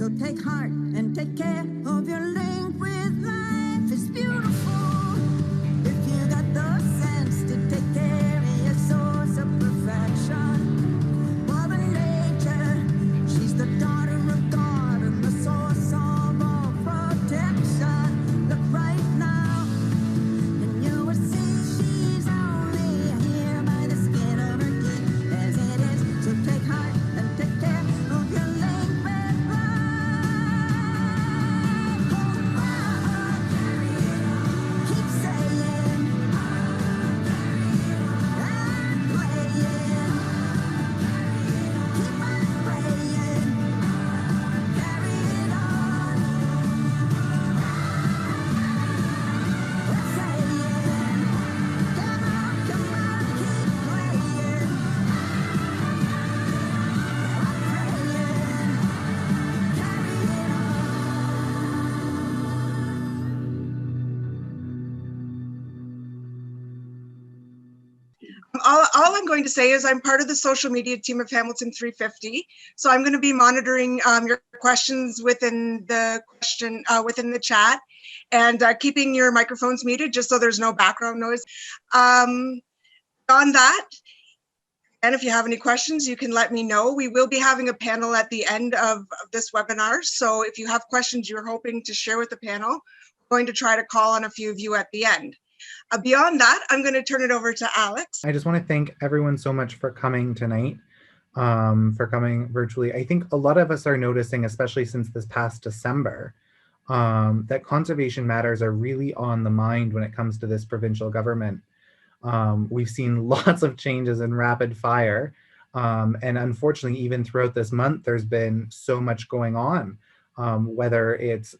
So take heart and take care of your link with life. It's beautiful if you got the sense to take care of your source of perfection. Mother Nature, she's the daughter of God and the source of all protection. Look right now, and you will see she's only here by the skin of her teeth as it is. So take heart and take care of your link with life. Carry it on. Keep saying, and playing. Keep on praying. Carry it on. Saying, come on, keep playing. All I'm going to say is I'm part of the social media team of Hamilton 350. So I'm going to be monitoring your questions within the chat and keeping your microphones muted just so there's no background noise. On that, and if you have any questions, you can let me know. We will be having a panel at the end of this webinar. So if you have questions you're hoping to share with the panel, we're going to try to call on a few of you at the end. Beyond that, I'm going to turn it over to Alex. I just want to thank everyone so much for coming tonight, for coming virtually. I think a lot of us are noticing, especially since this past December, that conservation matters are really on the mind when it comes to this provincial government. We've seen lots of changes in rapid fire. And unfortunately, even throughout this month, there's been so much going on, whether it's,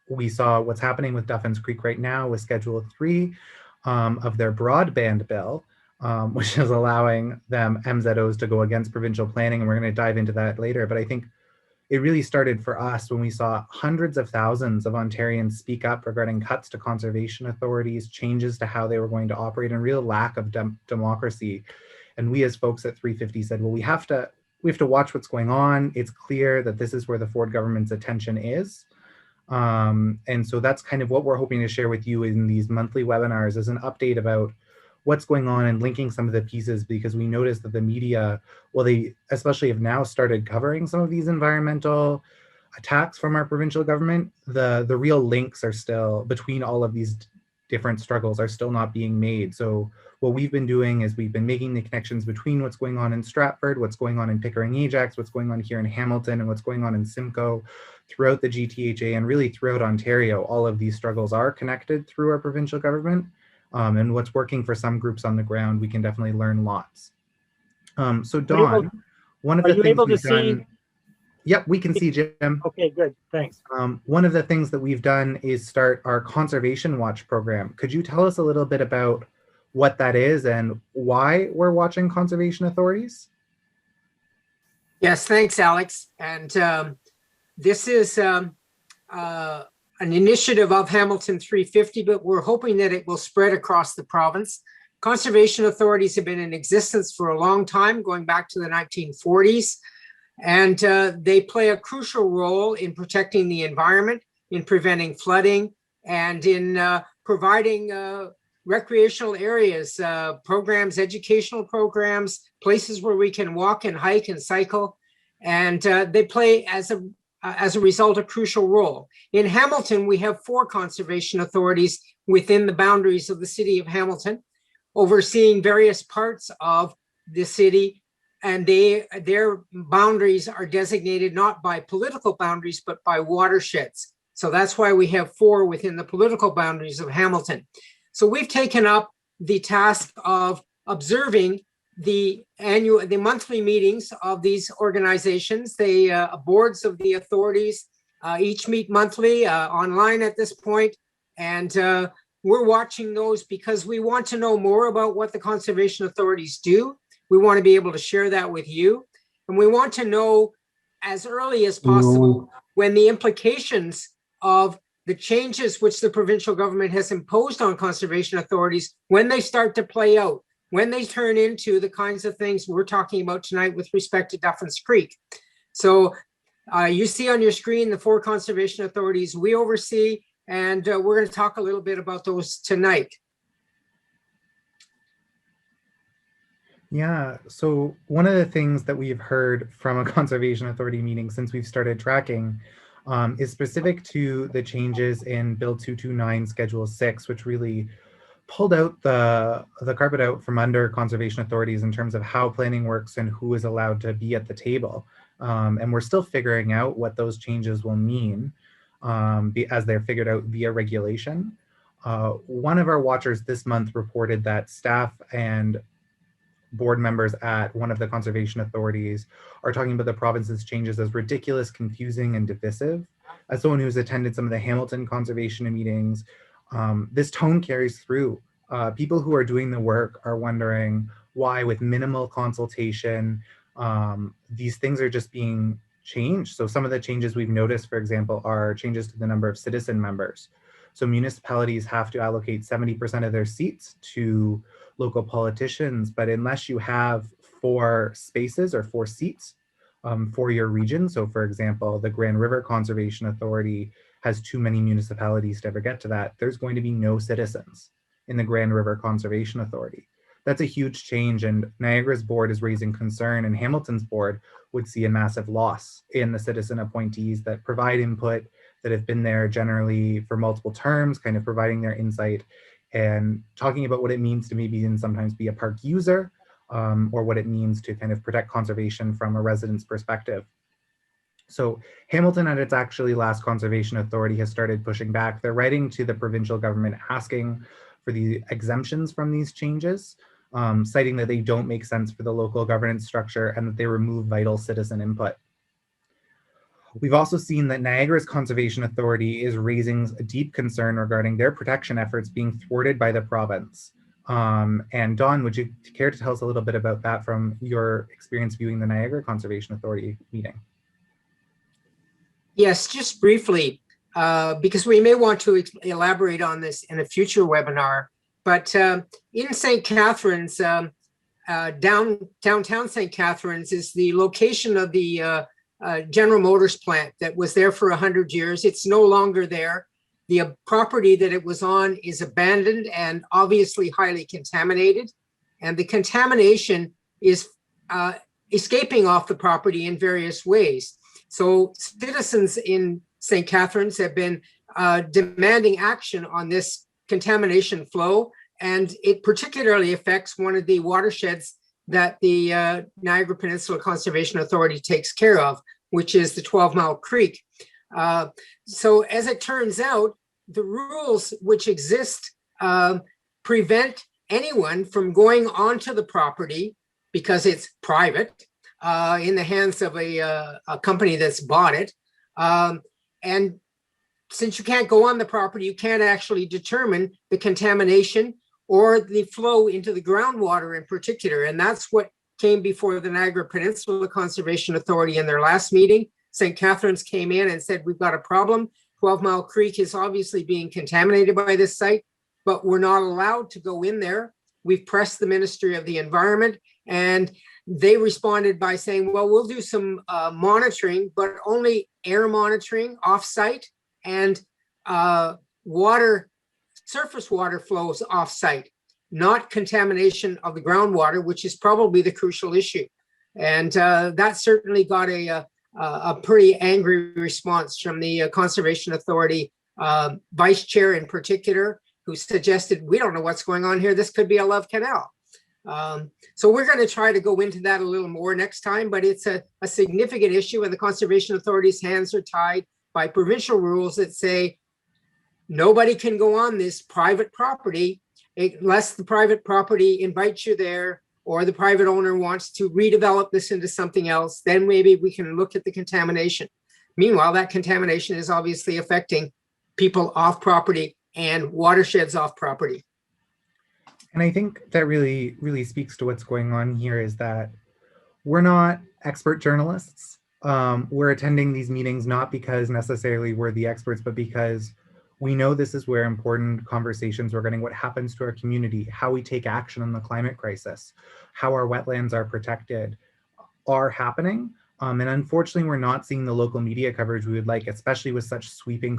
we saw what's happening with Duffins Creek right now with Schedule 3 of their broadband bill, which is allowing them MZOs to go against provincial planning. And we're going to dive into that later. But I think it really started for us when we saw hundreds of thousands of Ontarians speak up regarding cuts to conservation authorities, changes to how they were going to operate, and real lack of democracy. And we as folks at 350 said, well, we have to watch what's going on. It's clear that this is where the Ford government's attention is. And so that's kind of what we're hoping to share with you in these monthly webinars, is an update about what's going on and linking some of the pieces, because we noticed that the media, well, they especially have now started covering some of these environmental attacks from our provincial government. The real links are still between all of these different struggles are still not being made. So what we've been doing is we've been making the connections between what's going on in Stratford, what's going on in Pickering Ajax, what's going on here in Hamilton, and what's going on in Simcoe throughout the GTHA and really throughout Ontario. All of these struggles are connected through our provincial government. And what's working for some groups on the ground, we can definitely learn lots. So Dawn, one of the things we've done, yep, we can see Jim. Okay, good, thanks. One of the things that we've done is start our Conservation Watch program. Could you tell us a little bit about what that is and why we're watching conservation authorities? Yes, thanks, Alex. And this is an initiative of Hamilton 350, but we're hoping that it will spread across the province. Conservation authorities have been in existence for a long time, going back to the 1940s, and they play a crucial role in protecting the environment, in preventing flooding, and in providing recreational areas, programs, educational programs, places where we can walk and hike and cycle. And they play, as a result, a crucial role. In Hamilton, we have 4 conservation authorities within the boundaries of the city of Hamilton, overseeing various parts of the city, and their boundaries are designated not by political boundaries, but by watersheds. So that's why we have 4 within the political boundaries of Hamilton. So we've taken up the task of observing the monthly meetings of these organizations. The boards of the authorities each meet monthly online at this point, and we're watching those because we want to know more about what the conservation authorities do. We want to be able to share that with you, and we want to know as early as possible when the implications of the changes which the provincial government has imposed on conservation authorities, when they start to play out, when they turn into the kinds of things we're talking about tonight with respect to Duffins Creek. So You see on your screen the 4 conservation authorities we oversee, and we're going to talk a little bit about those tonight. Yeah, so one of the things that we've heard from a conservation authority meeting since we've started tracking is specific to the changes in Bill 229 Schedule 6, which really pulled out the carpet out from under conservation authorities in terms of how planning works and who is allowed to be at the table. And we're still figuring out what those changes will mean as they're figured out via regulation. One of our watchers this month reported that staff and board members at one of the conservation authorities are talking about the province's changes as ridiculous, confusing, and divisive. As someone who's attended some of the Hamilton conservation meetings, this tone carries through. People who are doing the work are wondering why, with minimal consultation, these things are just being changed. So some of the changes we've noticed, for example, are changes to the number of citizen members. So municipalities have to allocate 70% of their seats to local politicians, but unless you have 4 spaces or 4 seats for your region, so for example, the Grand River Conservation Authority has too many municipalities to ever get to that, there's going to be no citizens in the Grand River Conservation Authority. That's a huge change, and Niagara's board is raising concern, and Hamilton's board would see a massive loss in the citizen appointees that provide input, that have been there generally for multiple terms, kind of providing their insight and talking about what it means to maybe and sometimes be a park user, or what it means to kind of protect conservation from a resident's perspective. So Hamilton, at its actually last conservation authority, has started pushing back. They're writing to the provincial government asking for the exemptions from these changes, citing that they don't make sense for the local governance structure and that they remove vital citizen input. We've also seen that Niagara's Conservation Authority is raising a deep concern regarding their protection efforts being thwarted by the province. And Dawn, would you care to tell us a little bit about that from your experience viewing the Niagara Conservation Authority meeting? Yes, just briefly, because we may want to elaborate on this in a future webinar. But in St. Catharines, downtown St. Catharines is the location of the General Motors plant that was there for 100 years. It's no longer there. The property that it was on is abandoned and obviously highly contaminated. And the contamination is escaping off the property in various ways. So citizens in St. Catharines have been demanding action on this contamination flow, and it particularly affects one of the watersheds that the Niagara Peninsula Conservation Authority takes care of, which is the 12 Mile Creek. So as it turns out, the rules which exist prevent anyone from going onto the property because it's private, in the hands of a company that's bought it. And since you can't go on the property, you can't actually determine the contamination or the flow into the groundwater in particular. And that's what came before the Niagara Peninsula Conservation Authority in their last meeting. St. Catharines came in and said, we've got a problem. 12 Mile Creek is obviously being contaminated by this site, but we're not allowed to go in there. We've pressed the Ministry of the Environment, and they responded by saying, well, we'll do some monitoring, but only air monitoring off-site and surface water flows off-site, not contamination of the groundwater, which is probably the crucial issue. And that certainly got a pretty angry response from the Conservation Authority vice chair in particular, who suggested, we don't know what's going on here. This could be a love canal. So we're going to try to go into that a little more next time, but it's a significant issue, and the Conservation Authority's hands are tied by provincial rules that say nobody can go on this private property unless the private property invites you there, or the private owner wants to redevelop this into something else. Then maybe we can look at the contamination. Meanwhile, that contamination is obviously affecting people off property and watersheds off property. And I think that really, really speaks to what's going on here, is that we're not expert journalists. We're attending these meetings not because necessarily we're the experts, but because we know this is where important conversations regarding what happens to our community, how we take action on the climate crisis, how our wetlands are protected are happening. And unfortunately, we're not seeing the local media coverage we would like, especially with such sweeping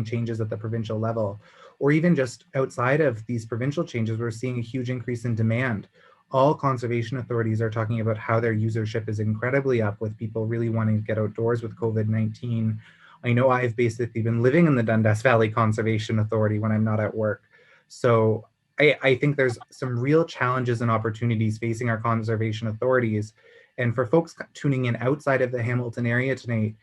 changes at the provincial level, or even just outside of these provincial changes, we're seeing a huge increase in demand. All conservation authorities are talking about how their usership is incredibly up, with people really wanting to get outdoors with COVID-19. I know I've basically been living in the Dundas Valley Conservation Authority when I'm not at work. So I think there's some real challenges and opportunities facing our conservation authorities. And for folks tuning in outside of the Hamilton area tonight,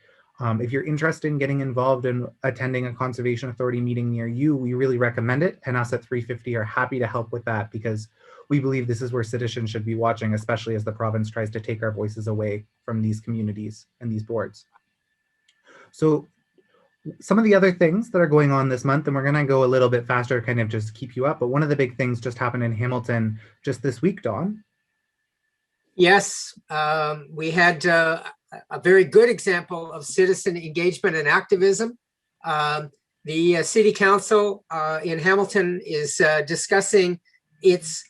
if you're interested in getting involved in attending a conservation authority meeting near you, we really recommend it. And us at 350 are happy to help with that, because we believe this is where citizens should be watching, especially as the province tries to take our voices away from these communities and these boards. So some of the other things that are going on this month, and we're going to go a little bit faster, kind of just keep you up, but one of the big things just happened in Hamilton just this week, Dawn. Yes, we had a very good example of citizen engagement and activism. The City Council in Hamilton is discussing its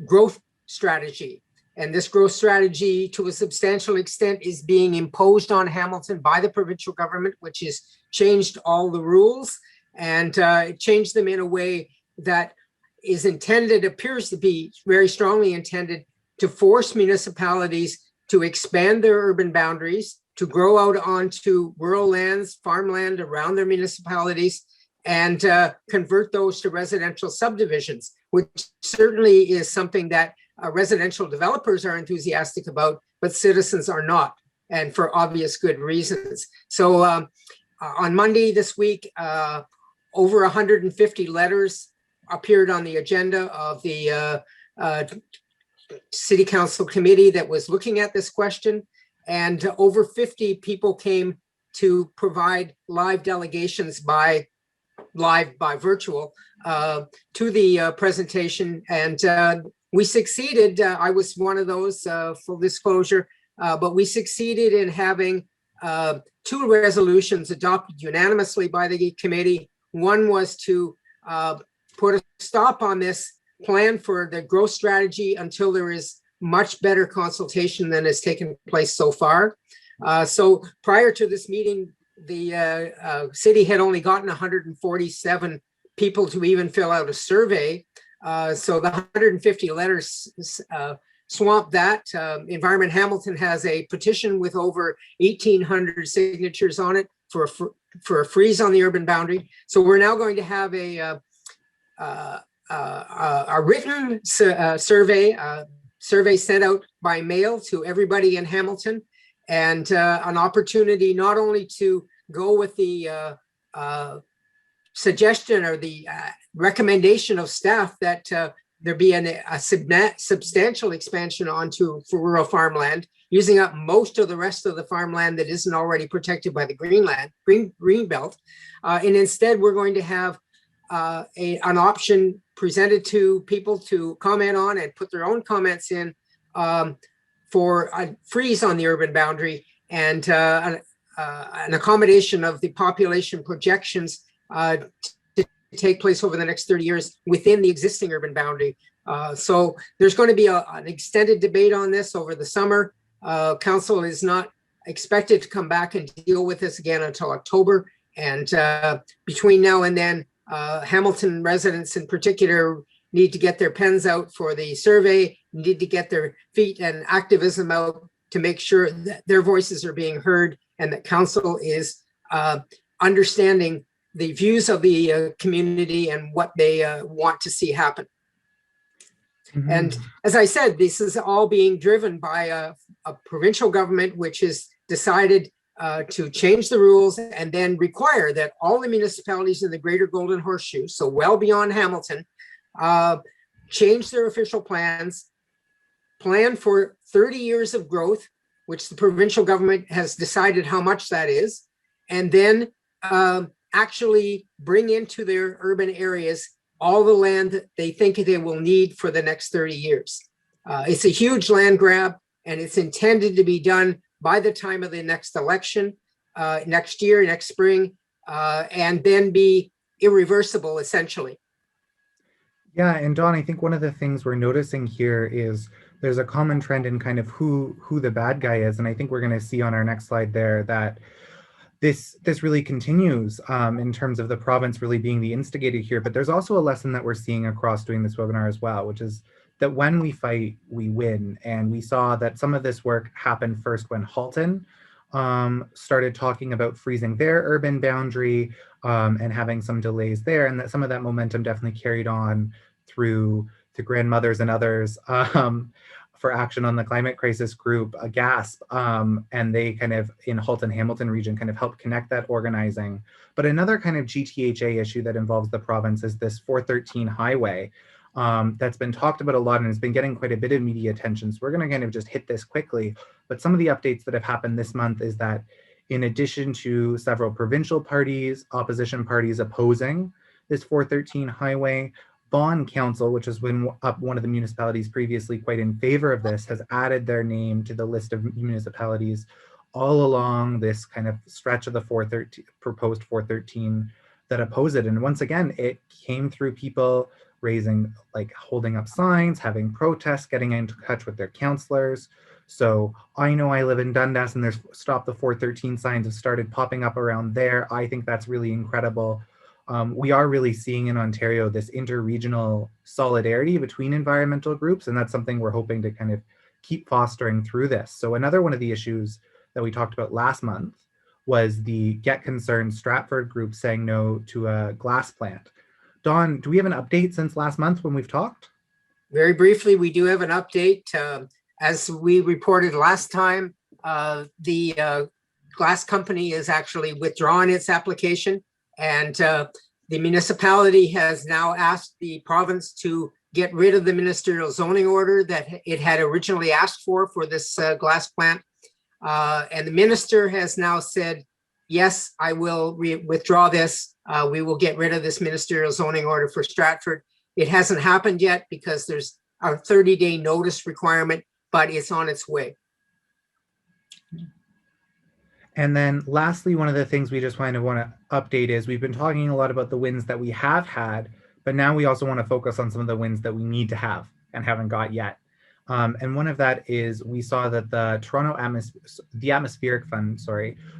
growth strategy. And this growth strategy, to a substantial extent, is being imposed on Hamilton by the provincial government, which has changed all the rules and changed them in a way that is intended, appears to be very strongly intended, to force municipalities to expand their urban boundaries, to grow out onto rural lands, farmland around their municipalities, and convert those to residential subdivisions, which certainly is something that residential developers are enthusiastic about, but citizens are not, and for obvious good reasons. So on Monday this week, over 150 letters appeared on the agenda of the City Council committee that was looking at this question, and over 50 people came to provide live delegations by virtual to the presentation, and we succeeded. I was one of those, full disclosure, but we succeeded in having 2 resolutions adopted unanimously by the committee. One was to put a stop on this plan for the growth strategy until there is much better consultation than has taken place so far. So prior to this meeting, the city had only gotten 147 people to even fill out a survey. So the 150 letters swamped that. Environment Hamilton has a petition with over 1,800 signatures on it for a freeze on the urban boundary. So we're now going to have a written survey sent out by mail to everybody in Hamilton, and an opportunity not only to go with the suggestion or the recommendation of staff that there be a substantial expansion onto for rural farmland, using up most of the rest of the farmland that isn't already protected by the green belt. And instead, we're going to have an option presented to people to comment on and put their own comments in for a freeze on the urban boundary, and an accommodation of the population projections to take place over the next 30 years within the existing urban boundary. So there's going to be an extended debate on this over the summer. Council is not expected to come back and deal with this again until October. And between now and then, Hamilton residents in particular need to get their pens out for the survey, need to get their feet and activism out to make sure that their voices are being heard and that council is understanding the views of the community and what they want to see happen. Mm-hmm. And as I said, this is all being driven by a provincial government which has decided to change the rules and then require that all the municipalities in the Greater Golden Horseshoe, so well beyond Hamilton, change their official plans, plan for 30 years of growth, which the provincial government has decided how much that is, and then actually bring into their urban areas all the land that they think they will need for the next 30 years. It's a huge land grab, and it's intended to be done by the time of the next election, next year, next spring, and then be irreversible, essentially. Yeah, and Dawn, I think one of the things we're noticing here is there's a common trend in kind of who the bad guy is. And I think we're going to see on our next slide there that this really continues in terms of the province really being the instigator here. But there's also a lesson that we're seeing across doing this webinar as well, which is that when we fight, we win. And we saw that some of this work happened first when Halton started talking about freezing their urban boundary and having some delays there, and that some of that momentum definitely carried on through to grandmothers and others for Action on the Climate Crisis group, a GASP, and they kind of in Halton Hamilton region kind of help connect that organizing. But another kind of GTHA issue that involves the province is this 413 highway that's been talked about a lot and has been getting quite a bit of media attention. So we're going to kind of just hit this quickly. But some of the updates that have happened this month is that in addition to several provincial parties, opposition parties opposing this 413 highway, Vaughan Council, which has been one of the municipalities previously quite in favor of this, has added their name to the list of municipalities all along this kind of stretch of the proposed 413 that oppose it. And once again, it came through people raising, like holding up signs, having protests, getting into touch with their councillors. So I know I live in Dundas and there's Stop the 413 signs have started popping up around there. I think that's really incredible. We are really seeing in Ontario this interregional solidarity between environmental groups, and that's something we're hoping to kind of keep fostering through this. So another one of the issues that we talked about last month was the Get Concerned Stratford group saying no to a glass plant. Dawn, do we have an update since last month when we've talked? Very briefly, we do have an update. As we reported last time, the glass company is actually withdrawing its application, and the municipality has now asked the province to get rid of the ministerial zoning order that it had originally asked for this glass plant. And the minister has now said, yes, I will withdraw this. We will get rid of this ministerial zoning order for Stratford. It hasn't happened yet because there's a 30-day notice requirement, but it's on its way. And then lastly, one of the things we just want to update is we've been talking a lot about the wins that we have had, but now we also want to focus on some of the wins that we need to have and haven't got yet. And one of that is we saw that the Atmospheric Fund,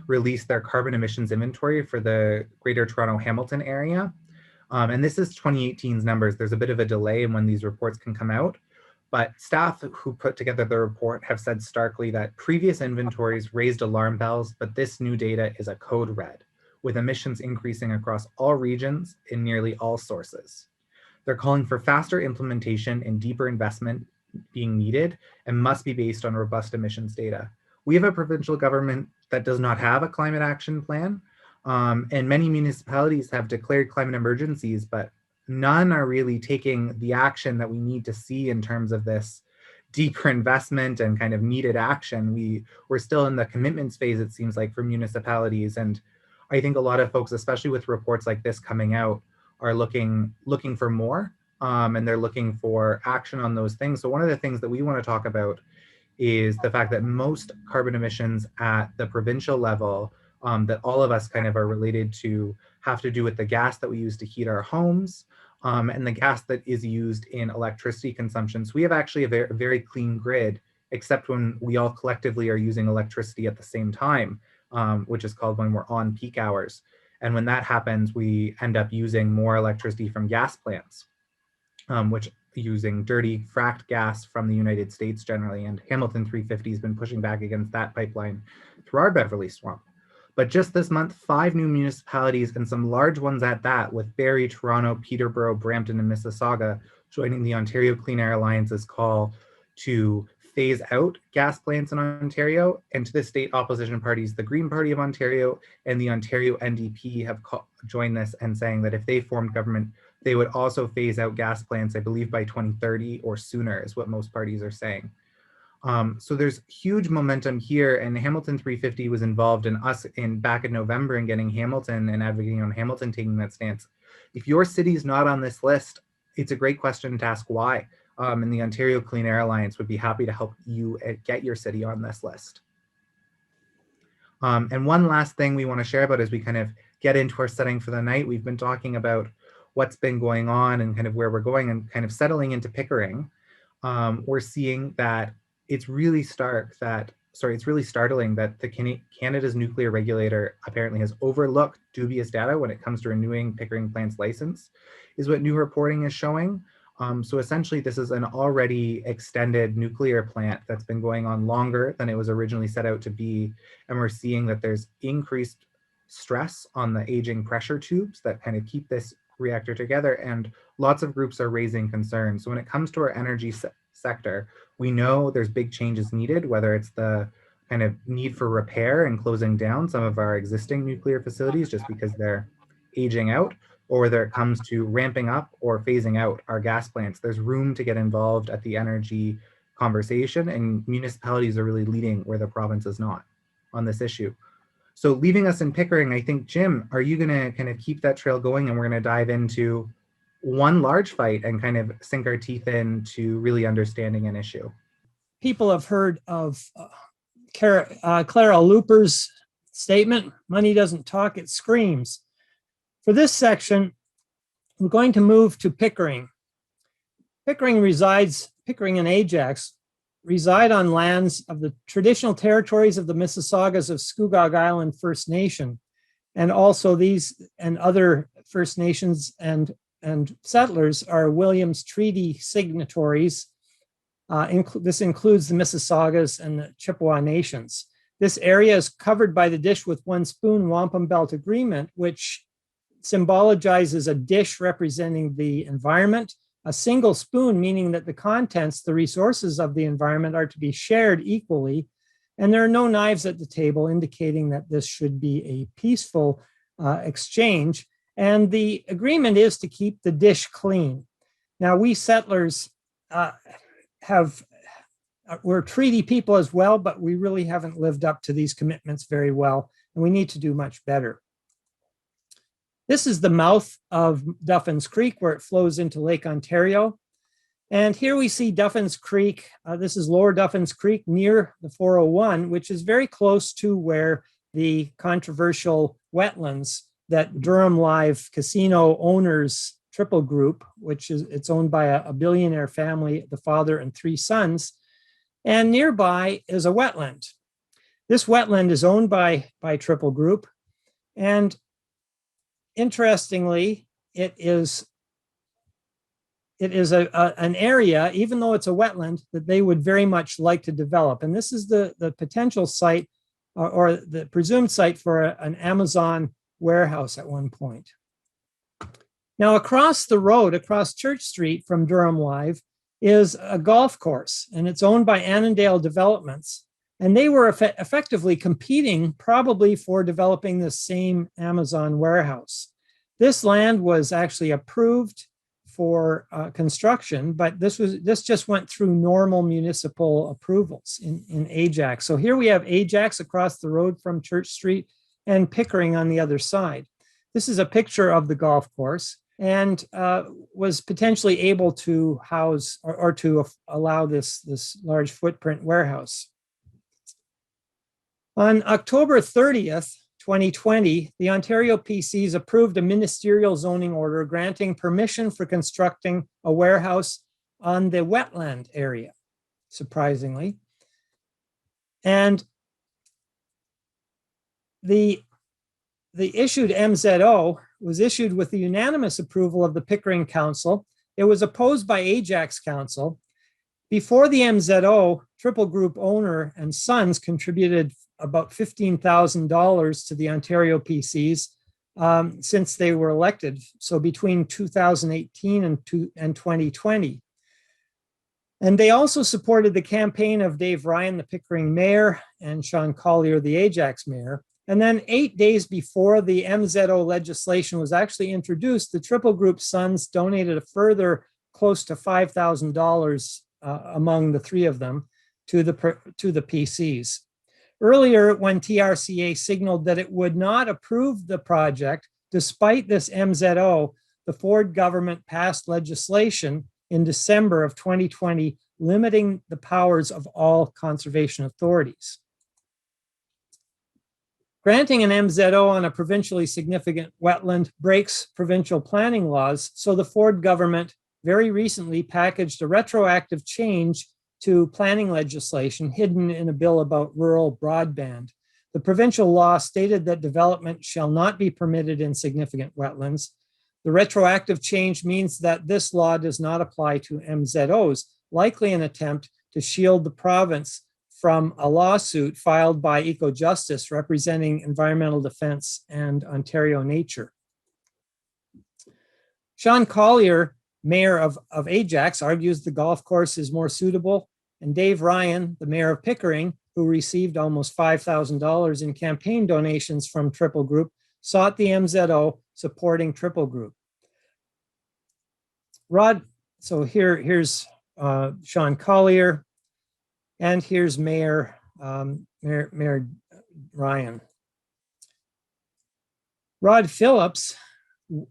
released their carbon emissions inventory for the Greater Toronto Hamilton area. And this is 2018's numbers. There's a bit of a delay in when these reports can come out. But staff who put together the report have said starkly that previous inventories raised alarm bells, but this new data is a code red, with emissions increasing across all regions in nearly all sources. They're calling for faster implementation and deeper investment being needed and must be based on robust emissions data. We have a provincial government that does not have a climate action plan, and many municipalities have declared climate emergencies, but none are really taking the action that we need to see in terms of this deeper investment and kind of needed action. We're still in the commitments phase, it seems like, for municipalities. And I think a lot of folks, especially with reports like this coming out, are looking for more, and they're looking for action on those things. So one of the things that we want to talk about is the fact that most carbon emissions at the provincial level that all of us kind of are related to have to do with the gas that we use to heat our homes, and the gas that is used in electricity consumption. So we have actually a very clean grid, except when we all collectively are using electricity at the same time, which is called when we're on peak hours. And when that happens, we end up using more electricity from gas plants, which using dirty fracked gas from the United States generally. And Hamilton 350 has been pushing back against that pipeline through our Beverly Swamp. But just this month, 5 new municipalities, and some large ones at that, with Barrie, Toronto, Peterborough, Brampton, and Mississauga, joining the Ontario Clean Air Alliance's call to phase out gas plants in Ontario. And to the state opposition parties, the Green Party of Ontario and the Ontario NDP have joined this and saying that if they formed government, they would also phase out gas plants, I believe by 2030 or sooner, is what most parties are saying. So there's huge momentum here, and Hamilton 350 was involved in us back in November in getting Hamilton and advocating on Hamilton taking that stance. If your city's not on this list, it's a great question to ask why. And the Ontario Clean Air Alliance would be happy to help you get your city on this list. And one last thing we want to share about as we kind of get into our setting for the night, we've been talking about what's been going on and kind of where we're going and kind of settling into Pickering. we're seeing that it's really it's really startling that Canada's nuclear regulator apparently has overlooked dubious data when it comes to renewing Pickering plant's license, is what new reporting is showing. So essentially, this is an already extended nuclear plant that's been going on longer than it was originally set out to be. And we're seeing that there's increased stress on the aging pressure tubes that kind of keep this reactor together. And lots of groups are raising concerns. So when it comes to our energy sector, we know there's big changes needed, whether it's the kind of need for repair and closing down some of our existing nuclear facilities just because they're aging out, or whether it comes to ramping up or phasing out our gas plants. There's room to get involved at the energy conversation, and municipalities are really leading where the province is not on this issue. So leaving us in Pickering, I think, Jim, are you gonna kind of keep that trail going, and we're gonna dive into one large fight and kind of sink our teeth into really understanding an issue? People have heard of Clara Luper's statement, money doesn't talk, it screams. For this section, we're going to move to Pickering. Pickering and Ajax reside on lands of the traditional territories of the Mississaugas of Scugog Island First Nation. And also these and other First Nations and settlers are Williams Treaty signatories. This includes the Mississaugas and the Chippewa Nations. This area is covered by the Dish with One Spoon Wampum Belt Agreement, which symbolizes a dish representing the environment, a single spoon, meaning that the contents, the resources of the environment, are to be shared equally. And there are no knives at the table, indicating that this should be a peaceful exchange. And the agreement is to keep the dish clean. Now, we settlers we're treaty people as well, but we really haven't lived up to these commitments very well, and we need to do much better. This is the mouth of Duffins Creek, where it flows into Lake Ontario. And here we see Duffins Creek. This is Lower Duffins Creek near the 401, which is very close to where the controversial wetlands that Durham Live Casino owners Triple Group, which is it's owned by a billionaire family, the father and three sons. And nearby is a wetland. This wetland is owned by Triple Group. And interestingly, it is an area, even though it's a wetland, that they would very much like to develop. And this is the potential site or the presumed site for an Amazon warehouse at one point. Now, across the road, across Church Street from Durham Live, is a golf course, and it's owned by Annandale Developments. And they were effectively competing probably for developing the same Amazon warehouse. This land was actually approved for construction, but this just went through normal municipal approvals in Ajax. So here we have Ajax across the road from Church Street and Pickering on the other side. This is a picture of the golf course, and was potentially able to house or to allow this large footprint warehouse. On October 30th, 2020, the Ontario PCs approved a ministerial zoning order granting permission for constructing a warehouse on the wetland area, surprisingly. And the issued MZO was issued with the unanimous approval of the Pickering Council. It was opposed by Ajax Council. Before the MZO, Triple Group owner and sons contributed about $15,000 to the Ontario PCs since they were elected. So between 2018 and 2020. And they also supported the campaign of Dave Ryan, the Pickering mayor, and Sean Collier, the Ajax mayor. And then 8 days before the MZO legislation was actually introduced, the Triple Group sons donated a further close to $5,000 among the three of them to the PCs. Earlier, when TRCA signaled that it would not approve the project, despite this MZO, the Ford government passed legislation in December of 2020, limiting the powers of all conservation authorities. Granting an MZO on a provincially significant wetland breaks provincial planning laws, so the Ford government very recently packaged a retroactive change to planning legislation hidden in a bill about rural broadband. The provincial law stated that development shall not be permitted in significant wetlands. The retroactive change means that this law does not apply to MZOs, likely an attempt to shield the province from a lawsuit filed by EcoJustice representing Environmental Defence and Ontario Nature. Sean Collier, mayor of Ajax, argues the golf course is more suitable, and Dave Ryan, the mayor of Pickering, who received almost $5,000 in campaign donations from Triple Group, sought the MZO supporting Triple Group. Rod, so here's Sean Collier, and here's Mayor Ryan. Rod Phillips,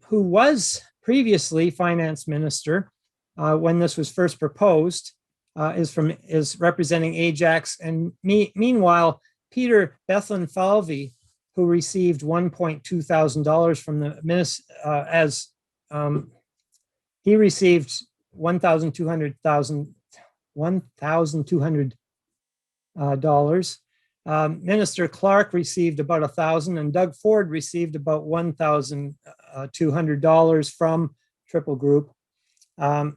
who was previously finance minister when this was first proposed, is representing Ajax, and meanwhile, Peter Bethlen-Falvey, who received $1,200 from the minister, he received $1,200. Minister Clark received about $1,000, and Doug Ford received about $1,200 from Triple Group. The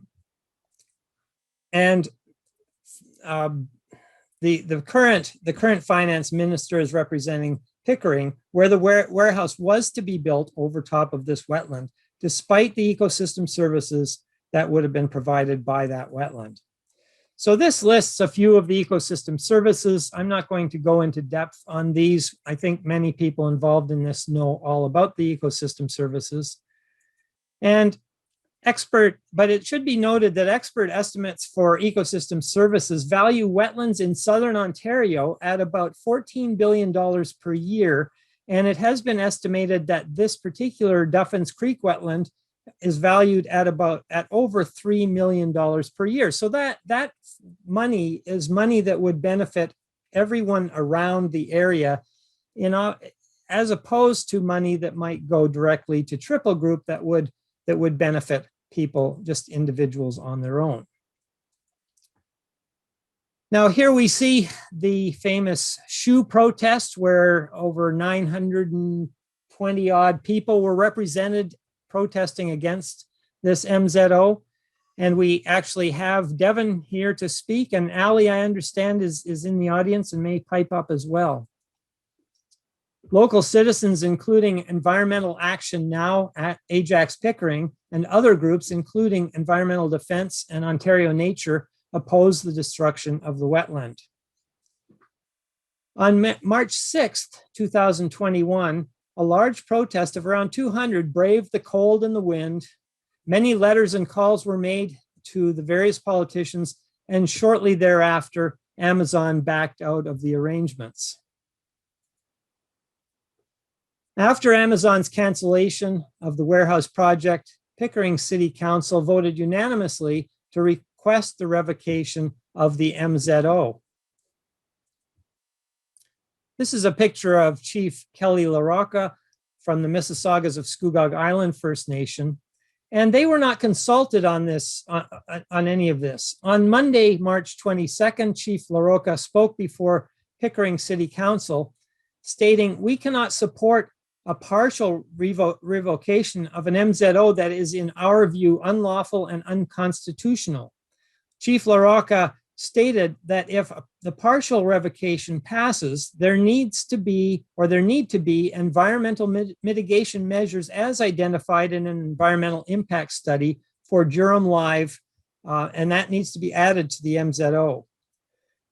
current finance minister is representing Pickering, where the warehouse was to be built over top of this wetland, despite the ecosystem services that would have been provided by that wetland. So this lists a few of the ecosystem services. I'm not going to go into depth on these. I think many people involved in this know all about the ecosystem services. And but it should be noted that expert estimates for ecosystem services value wetlands in southern Ontario at about $14 billion per year. And it has been estimated that this particular Duffins Creek wetland is valued at over $3 million per year. So that money is money that would benefit everyone around the area, as opposed to money that might go directly to Triple Group that would benefit people, just individuals on their own. Now here we see the famous shoe protest, where over 920 odd people were represented protesting against this MZO. And we actually have Devin here to speak, and Ali, I understand, is in the audience and may pipe up as well. Local citizens, including Environmental Action Now at Ajax-Pickering, and other groups, including Environmental Defence and Ontario Nature, oppose the destruction of the wetland. On March 6th, 2021, a large protest of around 200 braved the cold and the wind. Many letters and calls were made to the various politicians, and shortly thereafter, Amazon backed out of the arrangements. After Amazon's cancellation of the warehouse project, Pickering City Council voted unanimously to request the revocation of the MZO. This is a picture of Chief Kelly LaRocca from the Mississaugas of Scugog Island First Nation, and they were not consulted on this, on any of this. On Monday, March 22nd, Chief LaRocca spoke before Pickering City Council, stating, "We cannot support a partial revocation of an MZO that is, in our view, unlawful and unconstitutional." Chief LaRocca stated that if the partial revocation passes, there need to be environmental mitigation measures as identified in an environmental impact study for Durham Live, and that needs to be added to the MZO.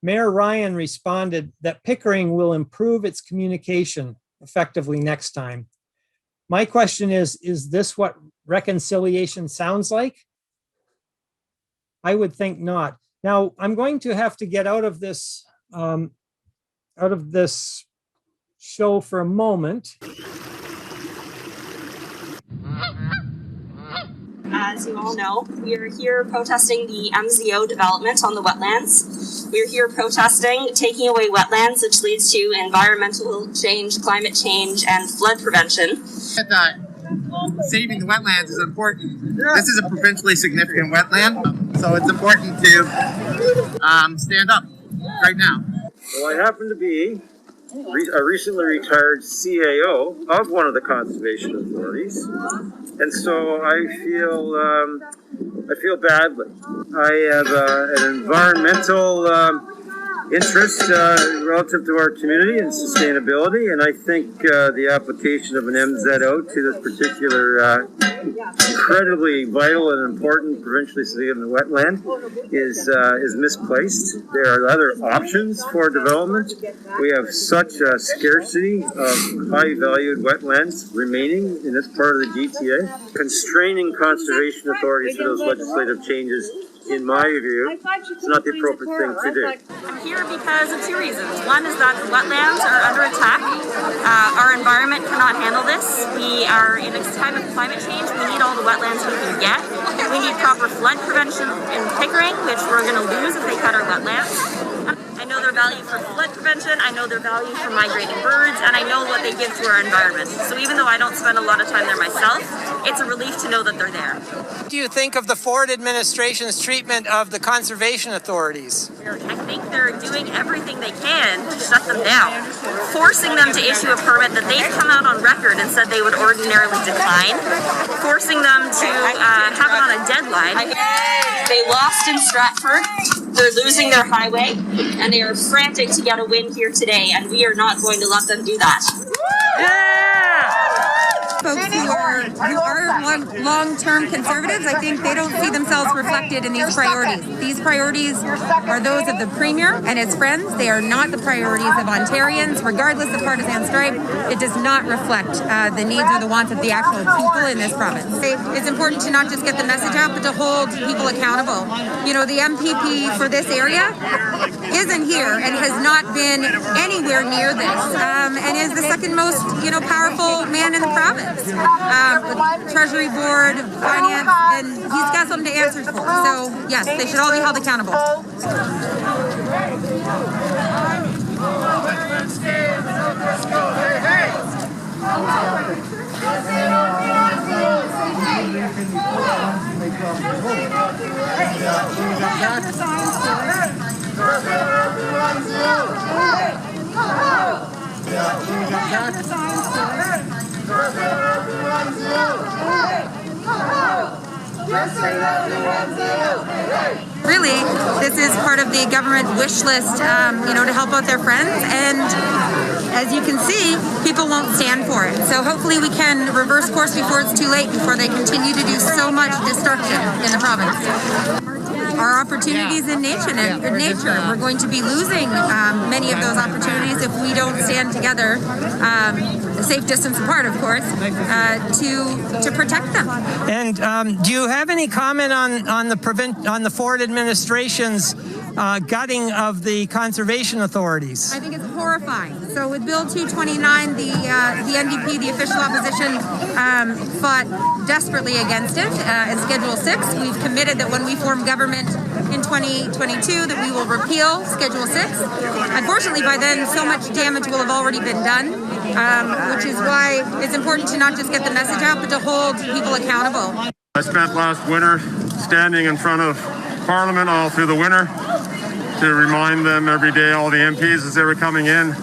Mayor Ryan responded that Pickering will improve its communication effectively next time. My question is this what reconciliation sounds like? I would think not. Now, I'm going to have to get out of this show for a moment. As you all know, we are here protesting the MZO development on the wetlands. We are here protesting taking away wetlands, which leads to environmental change, climate change, and flood prevention. At that. saving the wetlands is important. This is a provincially significant wetland, so it's important to stand up right now. Well, I happen to be a recently retired CAO of one of the conservation authorities, and so I feel badly. I have an environmental interest relative to our community and sustainability, and I think the application of an MZO to this particular incredibly vital and important provincially significant wetland is misplaced. There are other options for development. We have such a scarcity of high-valued wetlands remaining in this part of the GTA. Constraining conservation authorities to those legislative changes, in my view, is not the appropriate thing to do. I'm here because of two reasons. One is that the wetlands are under attack. Our environment cannot handle this. We are in a time of climate change. We need all the wetlands we can get. We need proper flood prevention in Pickering, which we're going to lose if they cut our wetlands. I know their value for flood prevention, I know their value for migrating birds, and I know what they give to our environment. So even though I don't spend a lot of time there myself, it's a relief to know that they're there. What do you think of the Ford administration's treatment of the conservation authorities? I think they're doing everything they can to shut them down, forcing them to issue a permit that they've come out on record and said they would ordinarily decline, forcing them to have it on a deadline. They lost in Stratford, they're losing their highway, and they are frantic to get a win here today, and we are not going to let them do that. Folks who are long-term conservatives, I think they don't see themselves reflected in these priorities. These priorities are those of the Premier and his friends. They are not the priorities of Ontarians, regardless of partisan stripe. It does not reflect the needs or the wants of the actual people in this province. It's important to not just get the message out, but to hold people accountable. You know, the MPP for this area isn't here and has not been anywhere near this, and is the second most, powerful man in the province. Treasury Board, Finance, and he's got something to answer for. So, yes, they should all be held accountable. Really, this is part of the government wish list, to help out their friends. And as you can see, people won't stand for it. So hopefully we can reverse course before it's too late, before they continue to do so much destruction in the province. Our opportunities in nature. We're going to be losing many of those opportunities if we don't stand together, a safe distance apart, of course, to protect them. And do you have any comment on the Ford administration's gutting of the conservation authorities? I think it's horrifying. So with Bill 229, the NDP, the official opposition, fought desperately against it. In Schedule 6, we've committed that when we form government in 2022, that we will repeal Schedule 6. Unfortunately, by then, so much damage will have already been done, which is why it's important to not just get the message out, but to hold people accountable. I spent last winter standing in front of Parliament all through the winter to remind them every day, all the MPs as they were coming in,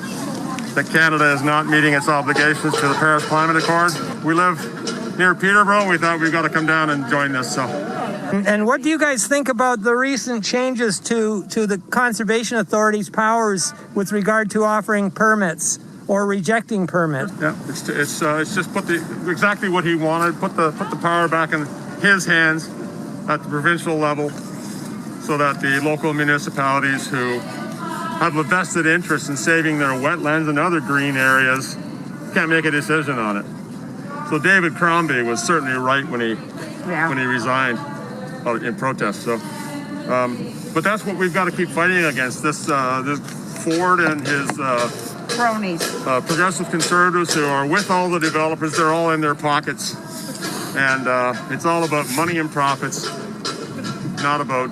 that Canada is not meeting its obligations to the Paris Climate Accord. We live near Peterborough. We thought we've got to come down and join this. So. And what do you guys think about the recent changes to the Conservation Authority's powers with regard to offering permits or rejecting permits? Yeah, it's just put exactly what he wanted. Put the power back in his hands at the provincial level, so that the local municipalities who have a vested interest in saving their wetlands and other green areas can't make a decision on it. So David Crombie was certainly right when he resigned in protest. So, but that's what we've got to keep fighting against. This Ford and his cronies, progressive conservatives who are with all the developers. They're all in their pockets, and it's all about money and profits. Not about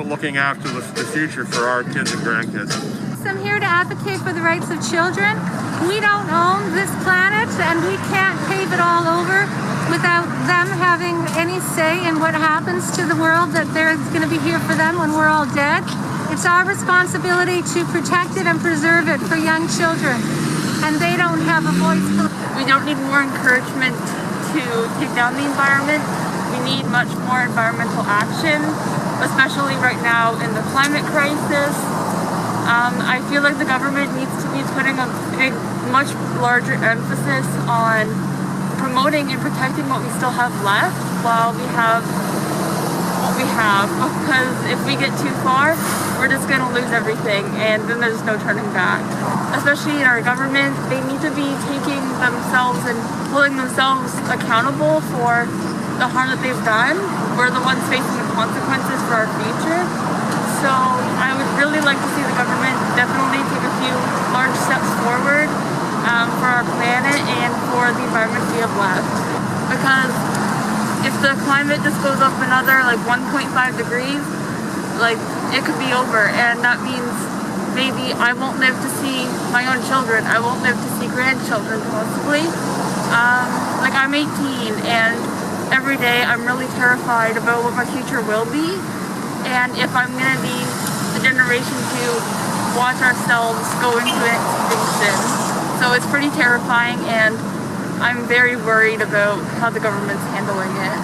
looking after the future for our kids and grandkids. Alex. I'm here to advocate for the rights of children. We don't own this planet, and we can't pave it all over without them having any say in what happens to the world that there's going to be here for them when we're all dead. It's our responsibility to protect it and preserve it for young children, and they don't have a voice. We don't need more encouragement to take down the environment. We need much more environmental action, especially right now in the climate crisis. I feel like the government needs to be putting a much larger emphasis on promoting and protecting what we still have left while we have what we have, because if we get too far, we're just going to lose everything, and then there's no turning back. Especially in our government, they need to be taking themselves and holding themselves accountable for the harm that they've done. We're the ones facing the consequences for our future. So I would really like to see the government definitely take a few large steps forward for our planet and for the environment we have left. Because if the climate just goes up another like 1.5 degrees, like it could be over, and that means maybe I won't live to see my own children. I won't live to see grandchildren possibly. Like I'm 18, and every day I'm really terrified about what my future will be, and if I'm gonna be the generation to watch ourselves go into extinction. So it's pretty terrifying, and I'm very worried about how the government's handling it.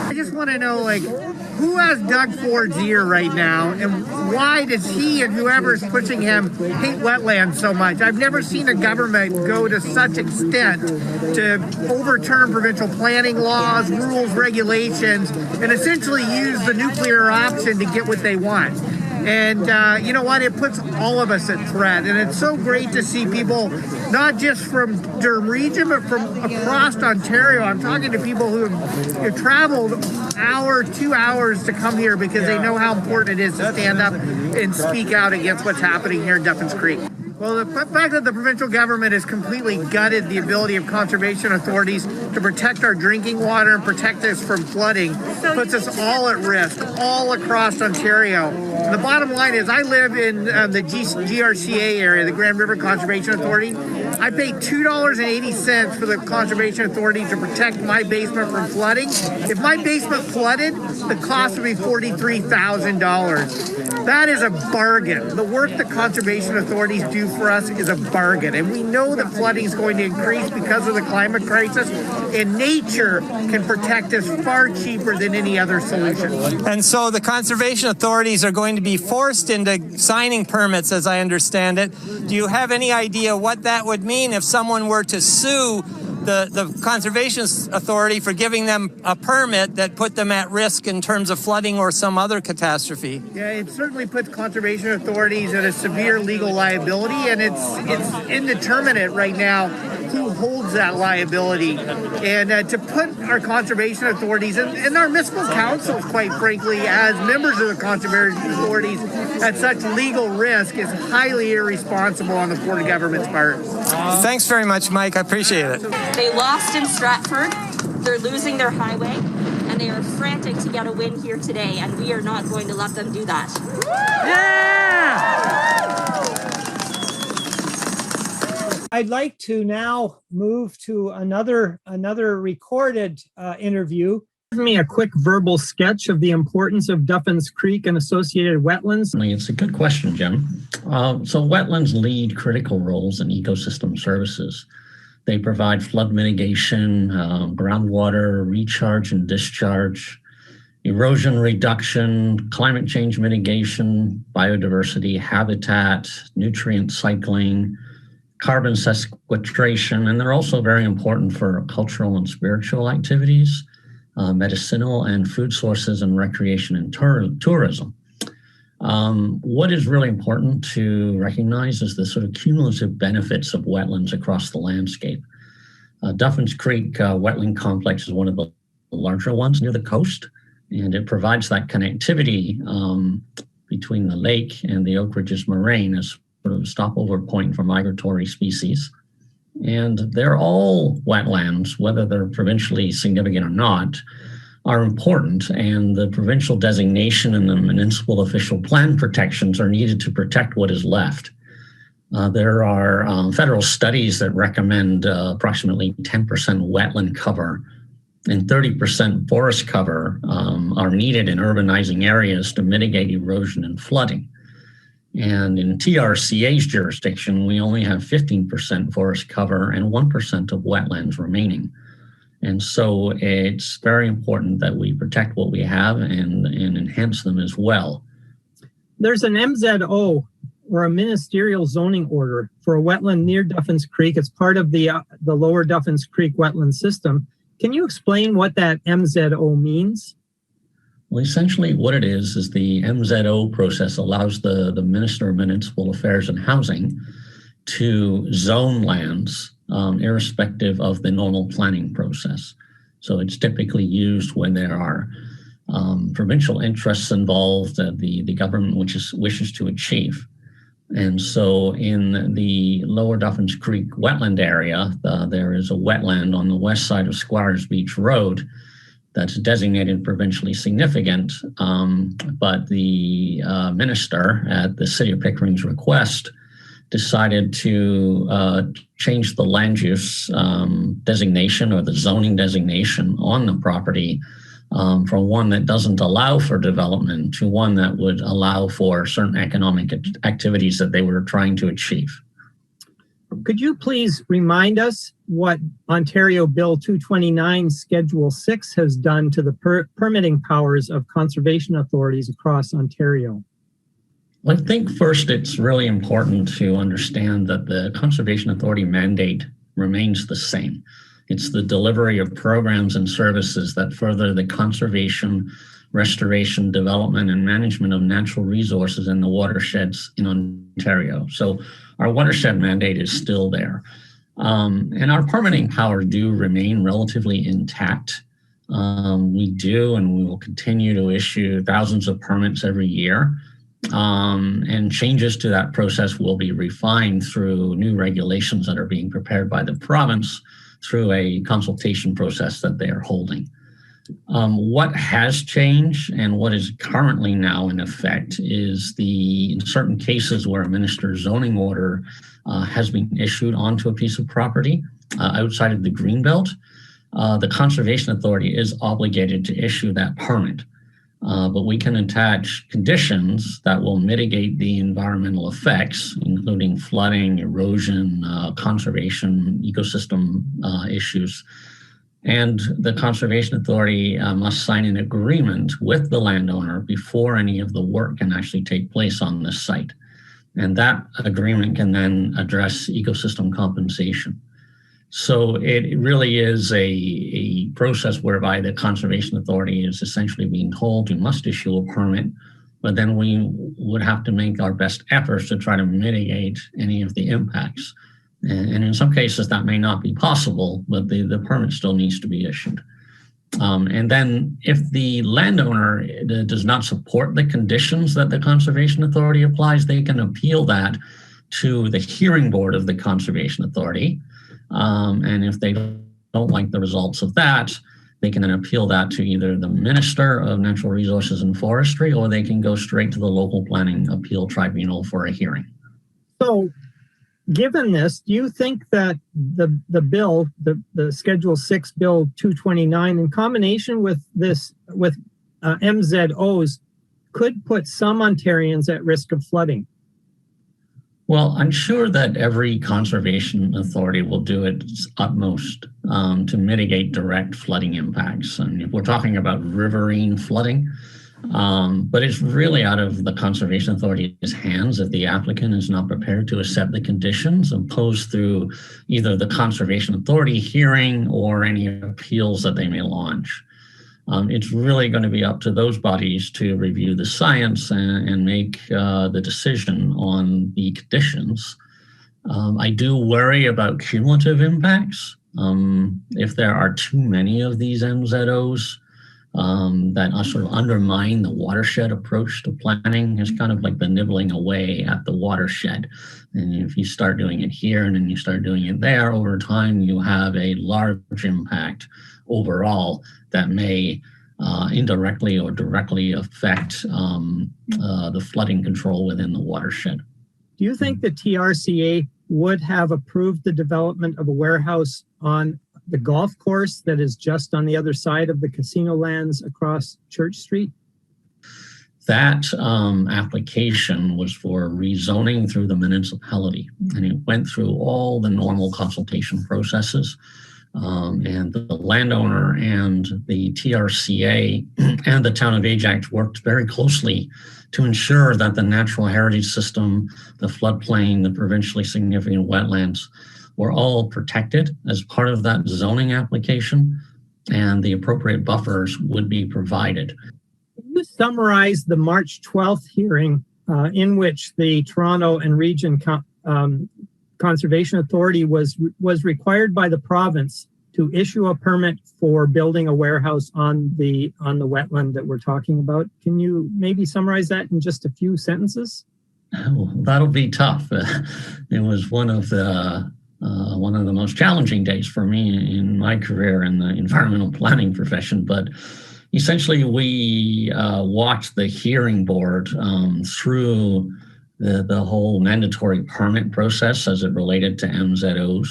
I just want to know, like, who has Doug Ford's ear right now, and why does he and whoever's pushing him hate wetlands so much? I've never seen a government go to such extent to overturn provincial planning laws, rules, regulations, and essentially use the nuclear option to get what they want. And you know what? It puts all of us at threat. And it's so great to see people, not just from Durham region, but from across Ontario. I'm talking to people who have traveled an hour, 2 hours to come here because they know how important it is to stand up and speak out against what's happening here in Duffins Creek. Well, the fact that the provincial government has completely gutted the ability of conservation authorities to protect our drinking water and protect us from flooding puts us all at risk, all across Ontario. And the bottom line is I live in the GRCA area, the Grand River Conservation Authority. I pay $2.80 for the Conservation Authority to protect my basement from flooding. If my basement flooded, the cost would be $43,000. That is a bargain. The work that conservation authorities do for us is a bargain. And we know that flooding is going to increase because of the climate crisis, and nature can protect us far cheaper than any other solution. And so the conservation authorities are going to be forced into signing permits, as I understand it. Do you have any idea what that would mean if someone were to sue the Conservation Authority for giving them a permit that put them at risk in terms of flooding or some other catastrophe? Yeah, it certainly puts conservation authorities at a severe legal liability, and it's indeterminate right now who holds that liability. And to put our conservation authorities and our municipal councils, quite frankly, as members of the conservation authorities at such legal risk is highly irresponsible on the Port of Government's part. Thanks very much, Mike. I appreciate it. They lost in Stratford, they're losing their highway, and they are frantic to get a win here today, and we are not going to let them do that. Yeah! I'd like to now move to another recorded interview. Give me a quick verbal sketch of the importance of Duffins Creek and associated wetlands. It's a good question, Jim. So wetlands lead critical roles in ecosystem services. They provide flood mitigation, groundwater recharge and discharge, erosion reduction, climate change mitigation, biodiversity, habitat, nutrient cycling, carbon sequestration, and they're also very important for cultural and spiritual activities, medicinal and food sources, and recreation and tourism. What is really important to recognize is the sort of cumulative benefits of wetlands across the landscape. Duffins Creek wetland complex is one of the larger ones near the coast, and it provides that connectivity between the lake and the Oak Ridges moraine as sort of a stopover point for migratory species. And they're all wetlands, whether they're provincially significant or not, are important, and the provincial designation and the municipal official plan protections are needed to protect what is left. There are federal studies that recommend approximately 10% wetland cover and 30% forest cover are needed in urbanizing areas to mitigate erosion and flooding. And in TRCA's jurisdiction, we only have 15% forest cover and 1% of wetlands remaining. And so it's very important that we protect what we have and enhance them as well. There's an MZO, or a ministerial zoning order, for a wetland near Duffins Creek. It's part of the lower Duffins Creek wetland system. Can you explain what that MZO means? Well, essentially what it is the MZO process allows the Minister of Municipal Affairs and Housing to zone lands irrespective of the normal planning process. So it's typically used when there are provincial interests involved that the government wishes to achieve. And so in the lower Duffins Creek wetland area, there is a wetland on the west side of Squires Beach Road that's designated provincially significant, but the minister at the City of Pickering's request decided to change the land use designation or the zoning designation on the property from one that doesn't allow for development to one that would allow for certain economic activities that they were trying to achieve. Could you please remind us what Ontario Bill 229 Schedule 6 has done to the permitting powers of conservation authorities across Ontario? Well, I think first it's really important to understand that the Conservation Authority mandate remains the same. It's the delivery of programs and services that further the conservation, restoration, development, and management of natural resources in the watersheds in Ontario. So our watershed mandate is still there. And our permitting powers do remain relatively intact. We do and we will continue to issue thousands of permits every year. And changes to that process will be refined through new regulations that are being prepared by the province through a consultation process that they are holding. What has changed and what is currently now in effect is in certain cases where a minister's zoning order has been issued onto a piece of property outside of the Greenbelt, the Conservation Authority is obligated to issue that permit. But we can attach conditions that will mitigate the environmental effects, including flooding, erosion, conservation, ecosystem issues. And the Conservation Authority must sign an agreement with the landowner before any of the work can actually take place on this site. And that agreement can then address ecosystem compensation. So it really is a process whereby the Conservation Authority is essentially being told you must issue a permit, but then we would have to make our best efforts to try to mitigate any of the impacts. And in some cases that may not be possible, but the permit still needs to be issued. And then if the landowner does not support the conditions that the Conservation Authority applies, they can appeal that to the hearing board of the Conservation Authority. And if they don't like the results of that, they can then appeal that to either the Minister of Natural Resources and Forestry, or they can go straight to the local planning appeal tribunal for a hearing. So given this, do you think that the bill, the Schedule 6 Bill 229, in combination with MZOs, could put some Ontarians at risk of flooding? Well, I'm sure that every conservation authority will do its utmost to mitigate direct flooding impacts. And if we're talking about riverine flooding, but it's really out of the Conservation Authority's hands if the applicant is not prepared to accept the conditions imposed through either the Conservation Authority hearing or any appeals that they may launch. It's really going to be up to those bodies to review the science and make the decision on the conditions. I do worry about cumulative impacts. If there are too many of these MZOs that sort of undermine the watershed approach to planning, it's kind of like the nibbling away at the watershed. And if you start doing it here and then you start doing it there, over time you have a large impact overall that may indirectly or directly affect the flooding control within the watershed. Do you think the TRCA would have approved the development of a warehouse on the golf course that is just on the other side of the casino lands across Church Street? That application was for rezoning through the municipality, and it went through all the normal consultation processes. And the landowner and the TRCA and the town of Ajax worked very closely to ensure that the natural heritage system, the floodplain, the provincially significant wetlands were all protected as part of that zoning application, and the appropriate buffers would be provided. Can you summarize the March 12th hearing in which the Toronto and Region Conservation Authority was required by the province to issue a permit for building a warehouse on the wetland that we're talking about? Can you maybe summarize that in just a few sentences? Oh, that'll be tough. It was one of the most challenging days for me in my career in the environmental planning profession. But essentially, we watched the hearing board through the whole mandatory permit process as it related to MZOs.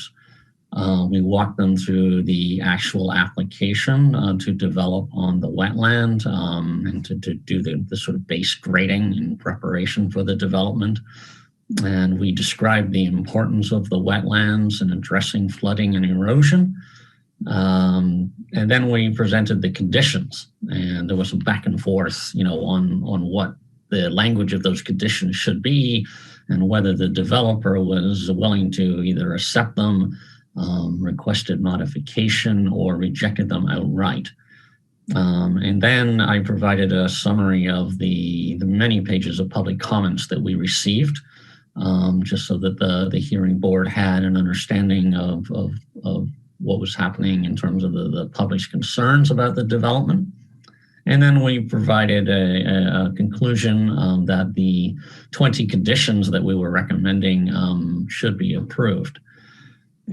We walked them through the actual application to develop on the wetland and to do the sort of base grading in preparation for the development. And we described the importance of the wetlands and addressing flooding and erosion. And then we presented the conditions, and there was some back and forth, on what the language of those conditions should be and whether the developer was willing to either accept them, requested modification, or rejected them outright. And then I provided a summary of the many pages of public comments that we received, just so that the hearing board had an understanding of what was happening in terms of the public's concerns about the development. And then we provided a conclusion that the 20 conditions that we were recommending should be approved.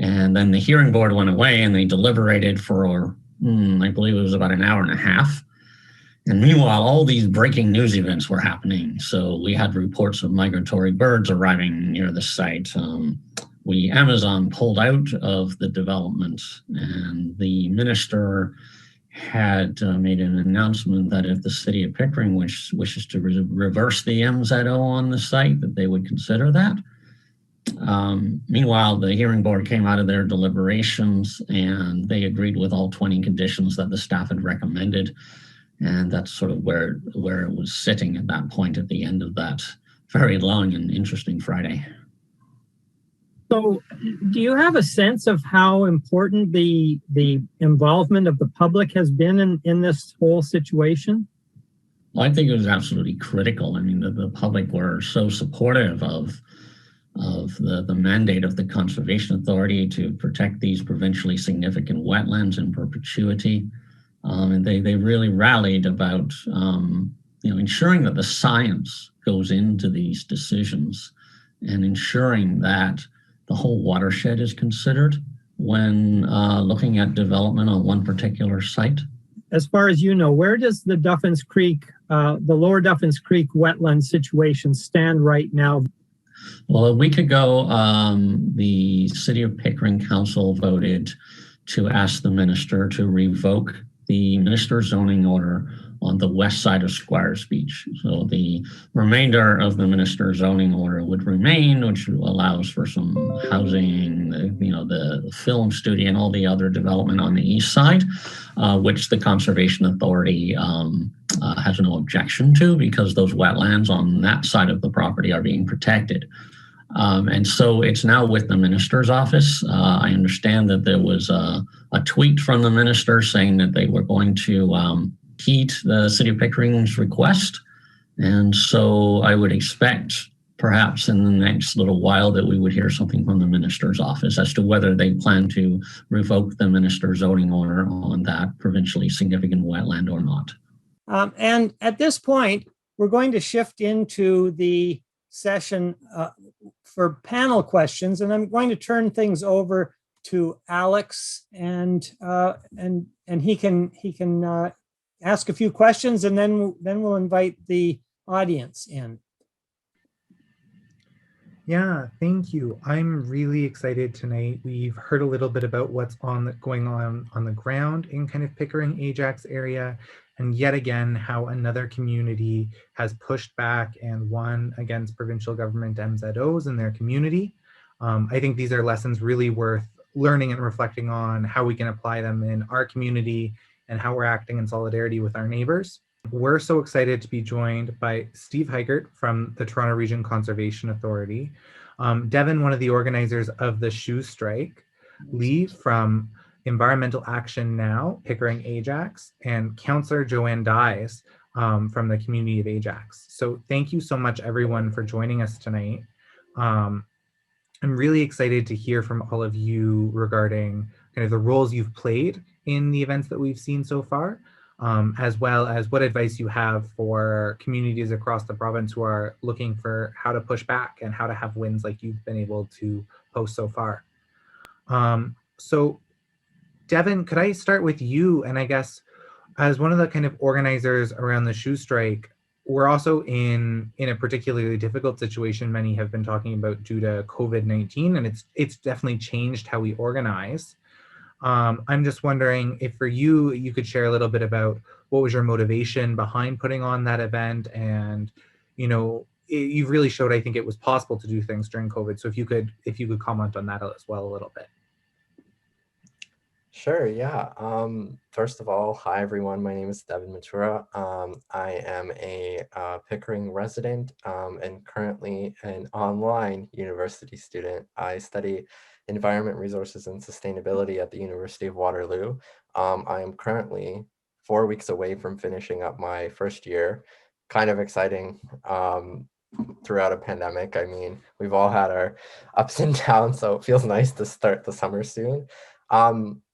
And then the hearing board went away and they deliberated for, I believe it was about an hour and a half. And meanwhile, all these breaking news events were happening. So we had reports of migratory birds arriving near the site. Amazon pulled out of the development, and the minister had made an announcement that if the city of Pickering wishes to reverse the MZO on the site, that they would consider that. Meanwhile, the hearing board came out of their deliberations and they agreed with all 20 conditions that the staff had recommended. And that's sort of where it was sitting at that point at the end of that very long and interesting Friday. So do you have a sense of how important the involvement of the public has been in this whole situation? Well, I think it was absolutely critical. I mean, the public were so supportive of the mandate of the Conservation Authority to protect these provincially significant wetlands in perpetuity. And they really rallied about ensuring that the science goes into these decisions and ensuring that the whole watershed is considered when looking at development on one particular site. As far as you know, where does the Duffins Creek, the lower Duffins Creek wetland situation stand right now? Well, a week ago, the City of Pickering Council voted to ask the minister to revoke the minister's zoning order on the west side of Squires Beach. So the remainder of the minister's zoning order would remain, which allows for some housing, the film studio and all the other development on the east side, which the Conservation Authority has no objection to because those wetlands on that side of the property are being protected. And so it's now with the minister's office. I understand that there was a tweet from the minister saying that they were going to heed the City of Pickering's request. And so I would expect perhaps in the next little while that we would hear something from the minister's office as to whether they plan to revoke the minister's zoning order on that provincially significant wetland or not. And at this point, we're going to shift into the session for panel questions, and I'm going to turn things over to Alex, and he can ask a few questions, and then we'll invite the audience in. Yeah, thank you. I'm really excited tonight. We've heard a little bit about what's going on the ground in kind of Pickering Ajax area, and yet again how another community has pushed back and won against provincial government MZOs in their community. I think these are lessons really worth learning and reflecting on how we can apply them in our community and how we're acting in solidarity with our neighbors. We're so excited to be joined by Steve Heigert from the Toronto Region Conservation Authority, Devin, one of the organizers of the shoe strike, Lee from Environmental Action Now, Pickering Ajax, and Councillor Joanne Dyes from the community of Ajax. So thank you so much, everyone, for joining us tonight. I'm really excited to hear from all of you regarding kind of the roles you've played in the events that we've seen so far, as well as what advice you have for communities across the province who are looking for how to push back and how to have wins like you've been able to post so far. So Devin, could I start with you? And I guess as one of the kind of organizers around the shoe strike, we're also in a particularly difficult situation many have been talking about due to COVID-19, and it's definitely changed how we organize. I'm just wondering if for you, you could share a little bit about what was your motivation behind putting on that event, and you've really showed, I think, it was possible to do things during COVID. So if you could comment on that as well a little bit. Sure, yeah. First of all, hi everyone, my name is Devin Matura. I am a Pickering resident and currently an online university student. I study environment resources and sustainability at the University of Waterloo. I am currently 4 weeks away from finishing up my first year. Kind of exciting throughout a pandemic. I mean, we've all had our ups and downs, so it feels nice to start the summer soon.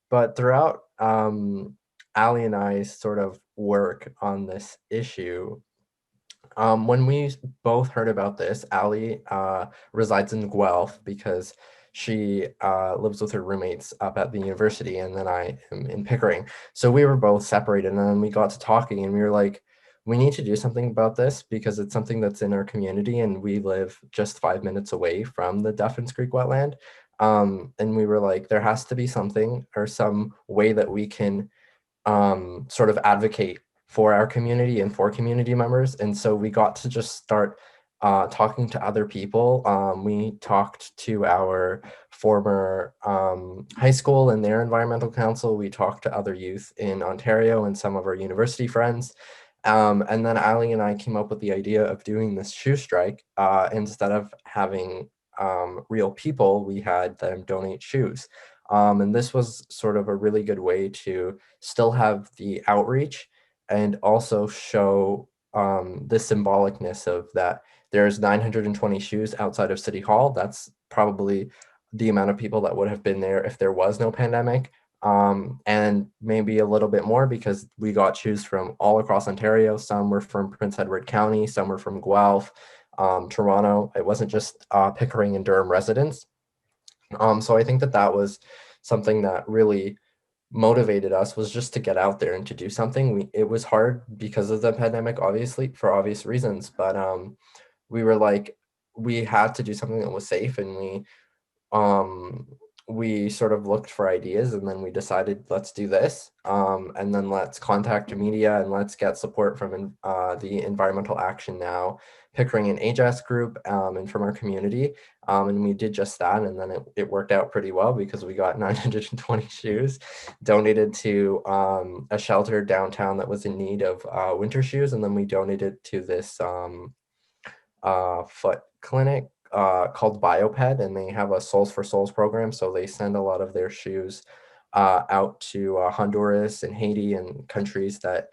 But throughout Ali and I's sort of work on this issue, when we both heard about this, Ali resides in Guelph because she lives with her roommates up at the university, and then I am in Pickering. So we were both separated, and then we got to talking, and we were like, we need to do something about this because it's something that's in our community, and we live just 5 minutes away from the Duffins Creek wetland. And we were like, there has to be something or some way that we can sort of advocate for our community and for community members. And so we got to just start talking to other people. We talked to our former high school and their environmental council. We talked to other youth in Ontario and some of our university friends. And then Ali and I came up with the idea of doing this shoe strike instead of having real people, we had them donate shoes. And this was sort of a really good way to still have the outreach and also show the symbolicness of that there's 920 shoes outside of City Hall. That's probably the amount of people that would have been there if there was no pandemic. And maybe a little bit more because we got shoes from all across Ontario. Some were from Prince Edward County, some were from Guelph. Toronto. It wasn't just Pickering and Durham residents. So I think that was something that really motivated us, was just to get out there and to do something. It was hard because of the pandemic, obviously, for obvious reasons, but we were like, we had to do something that was safe, and we sort of looked for ideas, and then we decided, let's do this, and then let's contact the media and let's get support from the Environmental Action Now Pickering and Ajax group and from our community, and we did just that, and then it worked out pretty well because we got 920 shoes donated to a shelter downtown that was in need of winter shoes, and then we donated to this foot clinic called Bioped, and they have a Souls for Souls program. So they send a lot of their shoes out to Honduras and Haiti and countries that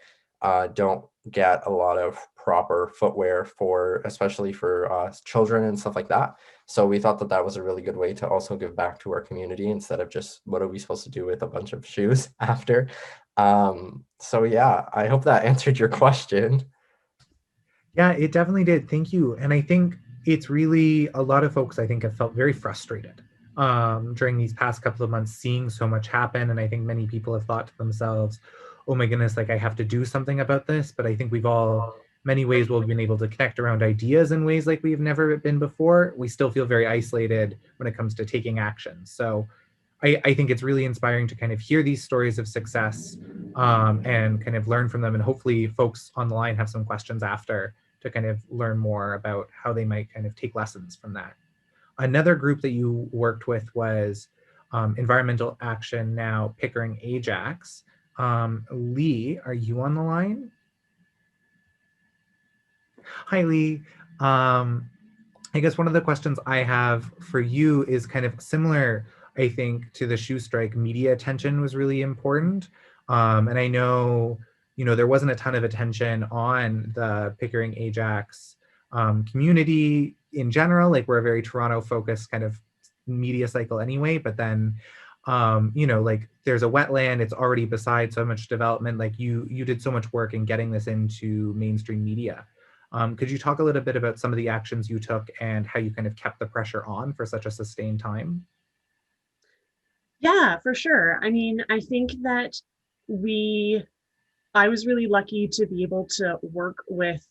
don't get a lot of proper footwear especially for children and stuff like that. So we thought that was a really good way to also give back to our community instead of just what are we supposed to do with a bunch of shoes after. So yeah, I hope that answered your question. Yeah, it definitely did. Thank you. And I think it's really, a lot of folks, I think, have felt very frustrated during these past couple of months, seeing so much happen. And I think many people have thought to themselves, oh my goodness, like I have to do something about this. But I think we've all many ways we've been able to connect around ideas in ways like we've never been before, we still feel very isolated when it comes to taking action. So I think it's really inspiring to kind of hear these stories of success and kind of learn from them. And hopefully folks on the line have some questions after to kind of learn more about how they might kind of take lessons from that. Another group that you worked with was Environmental Action Now Pickering Ajax. Lee, are you on the line? Hi, Lee. I guess one of the questions I have for you is kind of similar, I think, to the shoe strike. Media attention was really important. And I know, there wasn't a ton of attention on the Pickering Ajax community in general. Like, we're a very Toronto focused kind of media cycle anyway, but then, like, there's a wetland, it's already beside so much development. Like, you did so much work in getting this into mainstream media. Could you talk a little bit about some of the actions you took and how you kind of kept the pressure on for such a sustained time? Yeah, for sure. I mean, I think that I was really lucky to be able to work with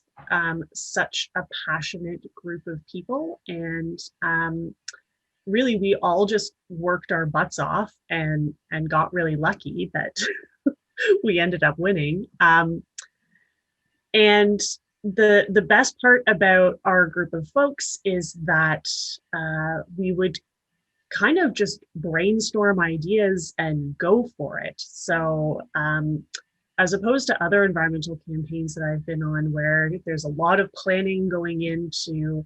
such a passionate group of people. And really, we all just worked our butts off and got really lucky that we ended up winning. And the best part about our group of folks is that we would kind of just brainstorm ideas and go for it. So as opposed to other environmental campaigns that I've been on, where there's a lot of planning going into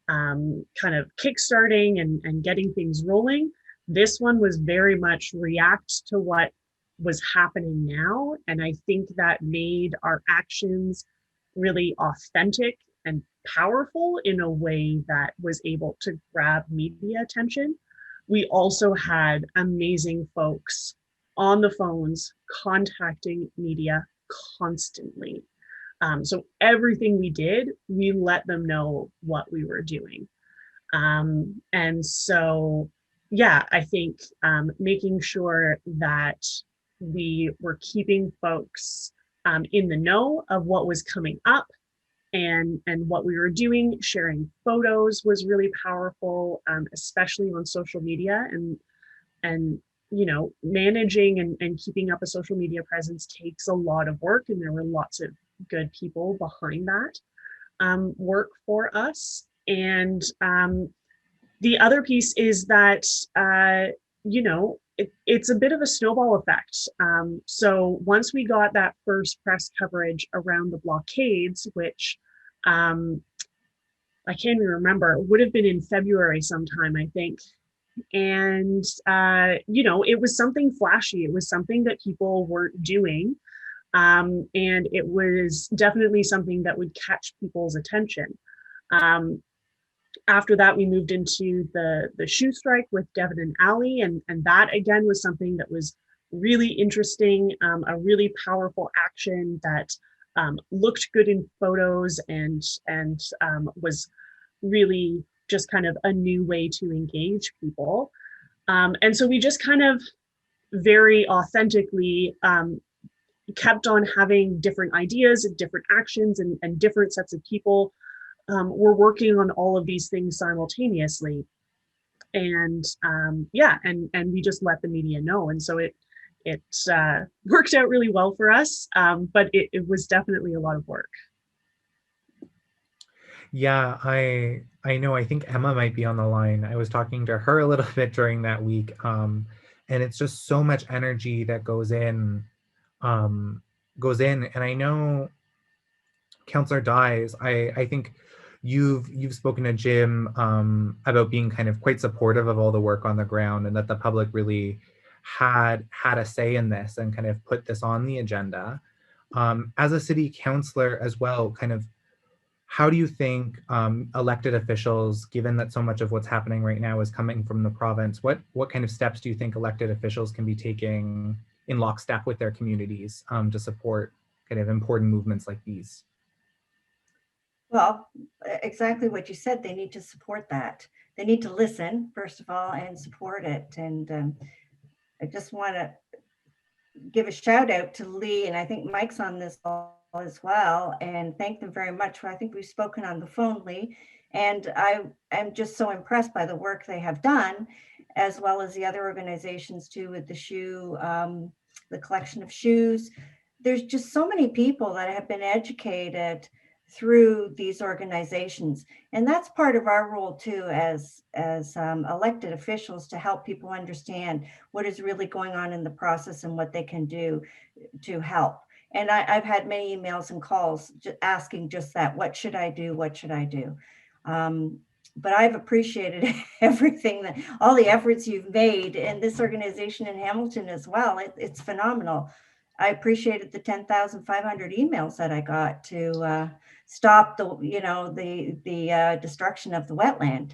kind of kickstarting and getting things rolling, this one was very much react to what was happening now. And I think that made our actions really authentic and powerful in a way that was able to grab media attention. We also had amazing folks on the phones contacting media constantly. So everything we did, we let them know what we were doing. And so, yeah, I think making sure that we were keeping folks in the know of what was coming up and what we were doing. Sharing photos was really powerful, especially on social media, and managing and keeping up a social media presence takes a lot of work, and there were lots of good people behind that work for us. And the other piece is that it's a bit of a snowball effect. So once we got that first press coverage around the blockades, which I can't even remember, it would have been in February sometime, I think. And, it was something flashy. It was something that people weren't doing. And it was definitely something that would catch people's attention. After that, we moved into the shoe strike with Devon and Ali, and that again was something that was really interesting, a really powerful action that looked good in photos and was really just kind of a new way to engage people. And so we just kind of very authentically kept on having different ideas and different actions and different sets of people were working on all of these things simultaneously. And and we just let the media know. And so it worked out really well for us, but it was definitely a lot of work. Yeah, I know. I think Emma might be on the line. I was talking to her a little bit during that week, and it's just so much energy that goes in. And I know, Councillor Dyes, I think you've spoken to Jim about being kind of quite supportive of all the work on the ground, and that the public really had a say in this and kind of put this on the agenda. As a city councillor as well, kind of, how do you think elected officials, given that so much of what's happening right now is coming from the province, what kind of steps do you think elected officials can be taking in lockstep with their communities to support kind of important movements like these? Well, exactly what you said. They need to support that. They need to listen, first of all, and support it. And I just want to give a shout out to Lee, and I think Mike's on this call as well and thank them very much. I think we've spoken on the phone, Lee, and I am just so impressed by the work they have done, as well as the other organizations too, with the shoe, the collection of shoes. There's just so many people that have been educated through these organizations, and that's part of our role too as elected officials, to help people understand what is really going on in the process and what they can do to help. And I've had many emails and calls asking just that: what should I do? What should I do? But I've appreciated everything, that all the efforts you've made, and this organization in Hamilton as well. It's phenomenal. I appreciated the 10,500 emails that I got to stop the destruction of the wetland.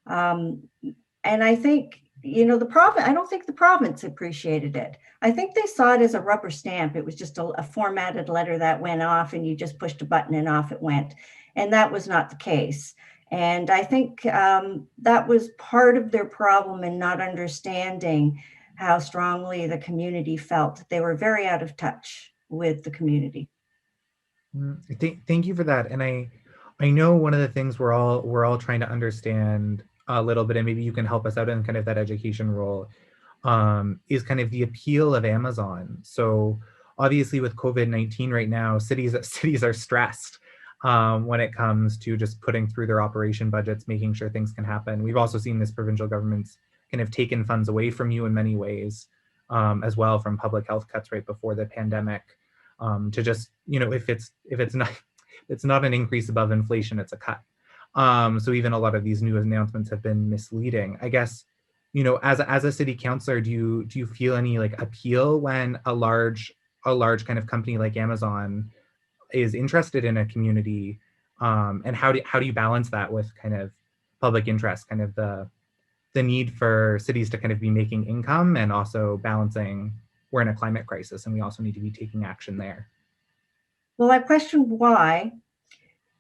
And I think, I don't think the province appreciated it. I think they saw it as a rubber stamp. It was just a formatted letter that went off, and you just pushed a button and off it went. And that was not the case. And I think that was part of their problem in not understanding how strongly the community felt. They were very out of touch with the community. Thank you for that. And I know one of the things we're all trying to understand a little bit, and maybe you can help us out in kind of that education role, is kind of the appeal of Amazon. So obviously with COVID-19 right now, cities are stressed when it comes to just putting through their operation budgets, making sure things can happen. We've also seen this provincial government's kind of taken funds away from you in many ways, as well, from public health cuts right before the pandemic, to just, if it's not an increase above inflation, it's a cut. So even a lot of these new announcements have been misleading. I guess, as a city councillor, do you feel any like appeal when a large kind of company like Amazon is interested in a community, and how do you balance that with kind of public interest, kind of the need for cities to kind of be making income, and also balancing we're in a climate crisis and we also need to be taking action there? Well, I question why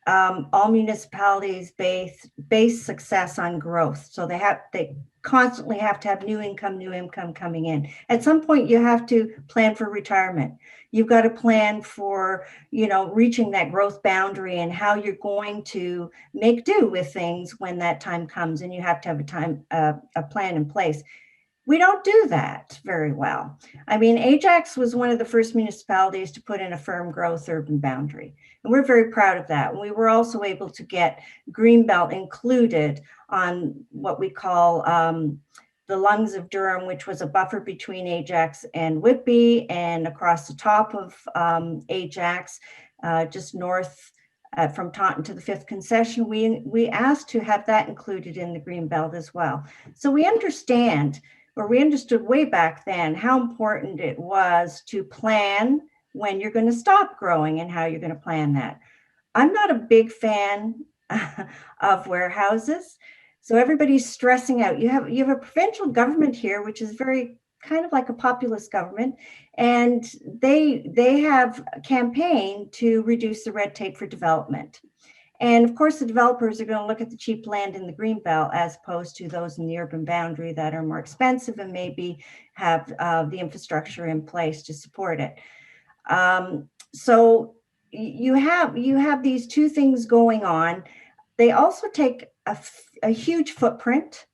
all municipalities base success on growth. So they constantly have to have new income coming in. At some point, you have to plan for retirement. You've got to plan for, reaching that growth boundary and how you're going to make do with things when that time comes, and you have to have a plan in place. We don't do that very well. I mean, Ajax was one of the first municipalities to put in a firm growth urban boundary, and we're very proud of that. We were also able to get Greenbelt included on what we call the Lungs of Durham, which was a buffer between Ajax and Whitby, and across the top of Ajax, just north from Taunton to the 5th concession. We asked to have that included in the Greenbelt as well. So we understood way back then how important it was to plan when you're going to stop growing and how you're going to plan that. I'm not a big fan of warehouses. So everybody's stressing out. You have a provincial government here, which is very kind of like a populist government, and they have campaigned to reduce the red tape for development. And of course, the developers are going to look at the cheap land in the Greenbelt as opposed to those in the urban boundary that are more expensive and maybe have the infrastructure in place to support it. So you have these two things going on. They also take a huge footprint.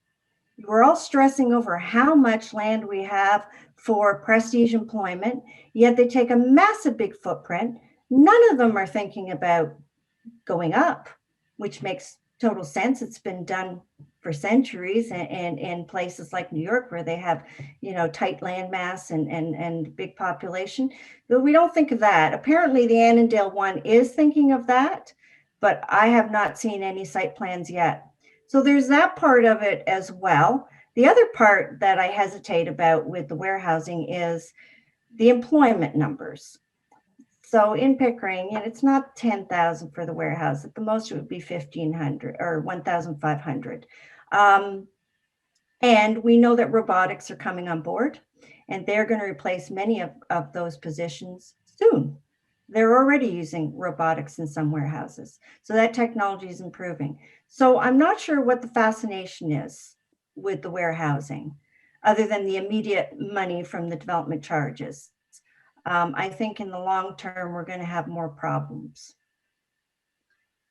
We're all stressing over how much land we have for prestige employment, yet they take a massive big footprint. None of them are thinking about going up, which makes total sense. It's been done for centuries, and in places like New York, where they have, tight land mass and big population. But we don't think of that. Apparently the Annandale one is thinking of that, but I have not seen any site plans yet. So there's that part of it as well. The other part that I hesitate about with the warehousing is the employment numbers. So in Pickering, it's not 10,000 for the warehouse. At the most, it would be 1,500 or 1,500. And we know that robotics are coming on board, and they're going to replace many of those positions soon. They're already using robotics in some warehouses. So that technology is improving. So I'm not sure what the fascination is with the warehousing, other than the immediate money from the development charges. I think in the long term, we're going to have more problems.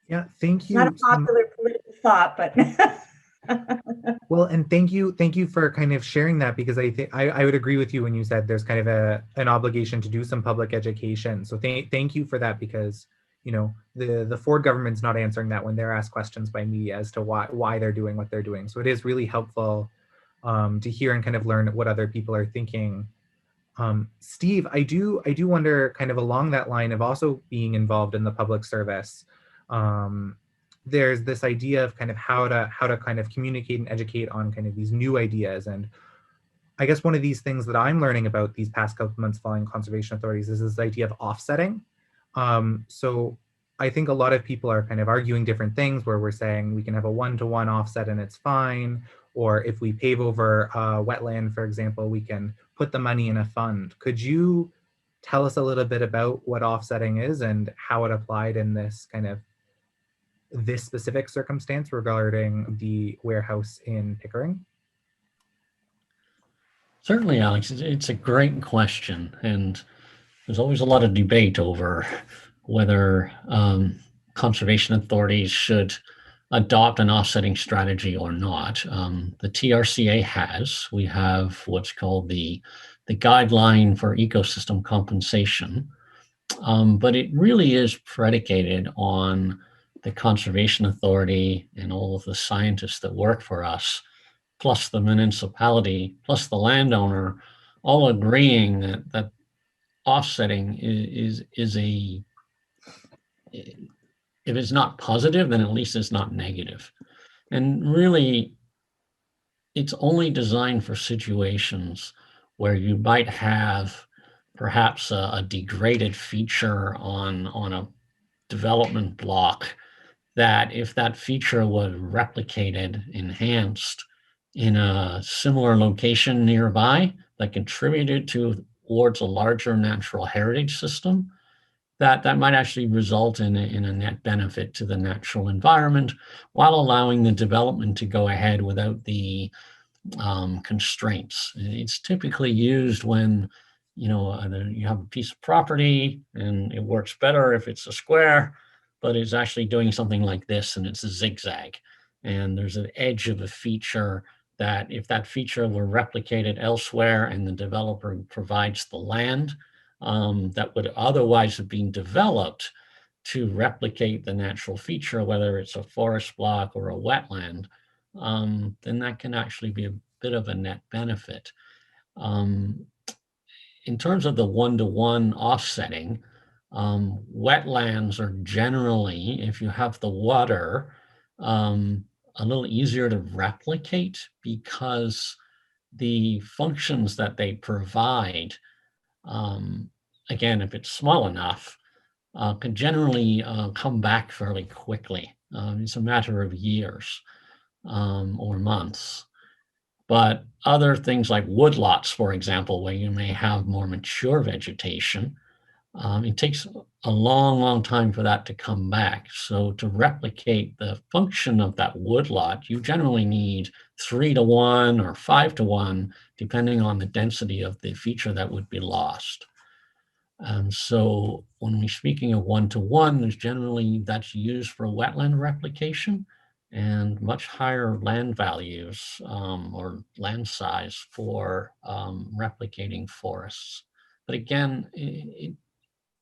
Yeah, thank you. Not a popular political thought, but well, and thank you for kind of sharing that, because I think I would agree with you when you said there's kind of an obligation to do some public education. So thank you for that, because you know the Ford government's not answering that when they're asked questions by media as to why they're doing what they're doing. So it is really helpful to hear and kind of learn what other people are thinking. Steve, I do wonder, kind of along that line of also being involved in the public service. There's this idea of kind of how to kind of communicate and educate on kind of these new ideas. And I guess one of these things that I'm learning about these past couple months following conservation authorities is this idea of offsetting. So I think a lot of people are kind of arguing different things, where we're saying we can have a one-to-one offset and it's fine. Or if we pave over wetland, for example, we can put the money in a fund. Could you tell us a little bit about what offsetting is and how it applied in this specific circumstance regarding the warehouse in Pickering? Certainly, Alex. It's a great question, and there's always a lot of debate over whether conservation authorities should adopt an offsetting strategy or not. The TRCA has. We have what's called the guideline for ecosystem compensation, but it really is predicated on the conservation authority and all of the scientists that work for us, plus the municipality, plus the landowner, all agreeing that offsetting is a, if it's not positive, then at least it's not negative. And really, it's only designed for situations where you might have perhaps a degraded feature on a development block, that if that feature was replicated, enhanced in a similar location nearby that contributed towards a larger natural heritage system, that might actually result in a net benefit to the natural environment, while allowing the development to go ahead without the constraints. It's typically used when you have a piece of property and it works better if it's a square, but it's actually doing something like this and it's a zigzag. And there's an edge of a feature that if that feature were replicated elsewhere and the developer provides the land that would otherwise have been developed to replicate the natural feature, whether it's a forest block or a wetland, then that can actually be a bit of a net benefit. In terms of the one-to-one offsetting, wetlands are generally, if you have the water, a little easier to replicate, because the functions that they provide, again, if it's small enough, can generally come back fairly quickly. It's a matter of years or months. But other things like woodlots, for example, where you may have more mature vegetation, it takes a long, long time for that to come back. So to replicate the function of that woodlot, you generally need 3-to-1 or 5-to-1, depending on the density of the feature that would be lost. So when we're speaking of 1-to-1, there's generally that's used for wetland replication and much higher land values or land size for replicating forests. But again,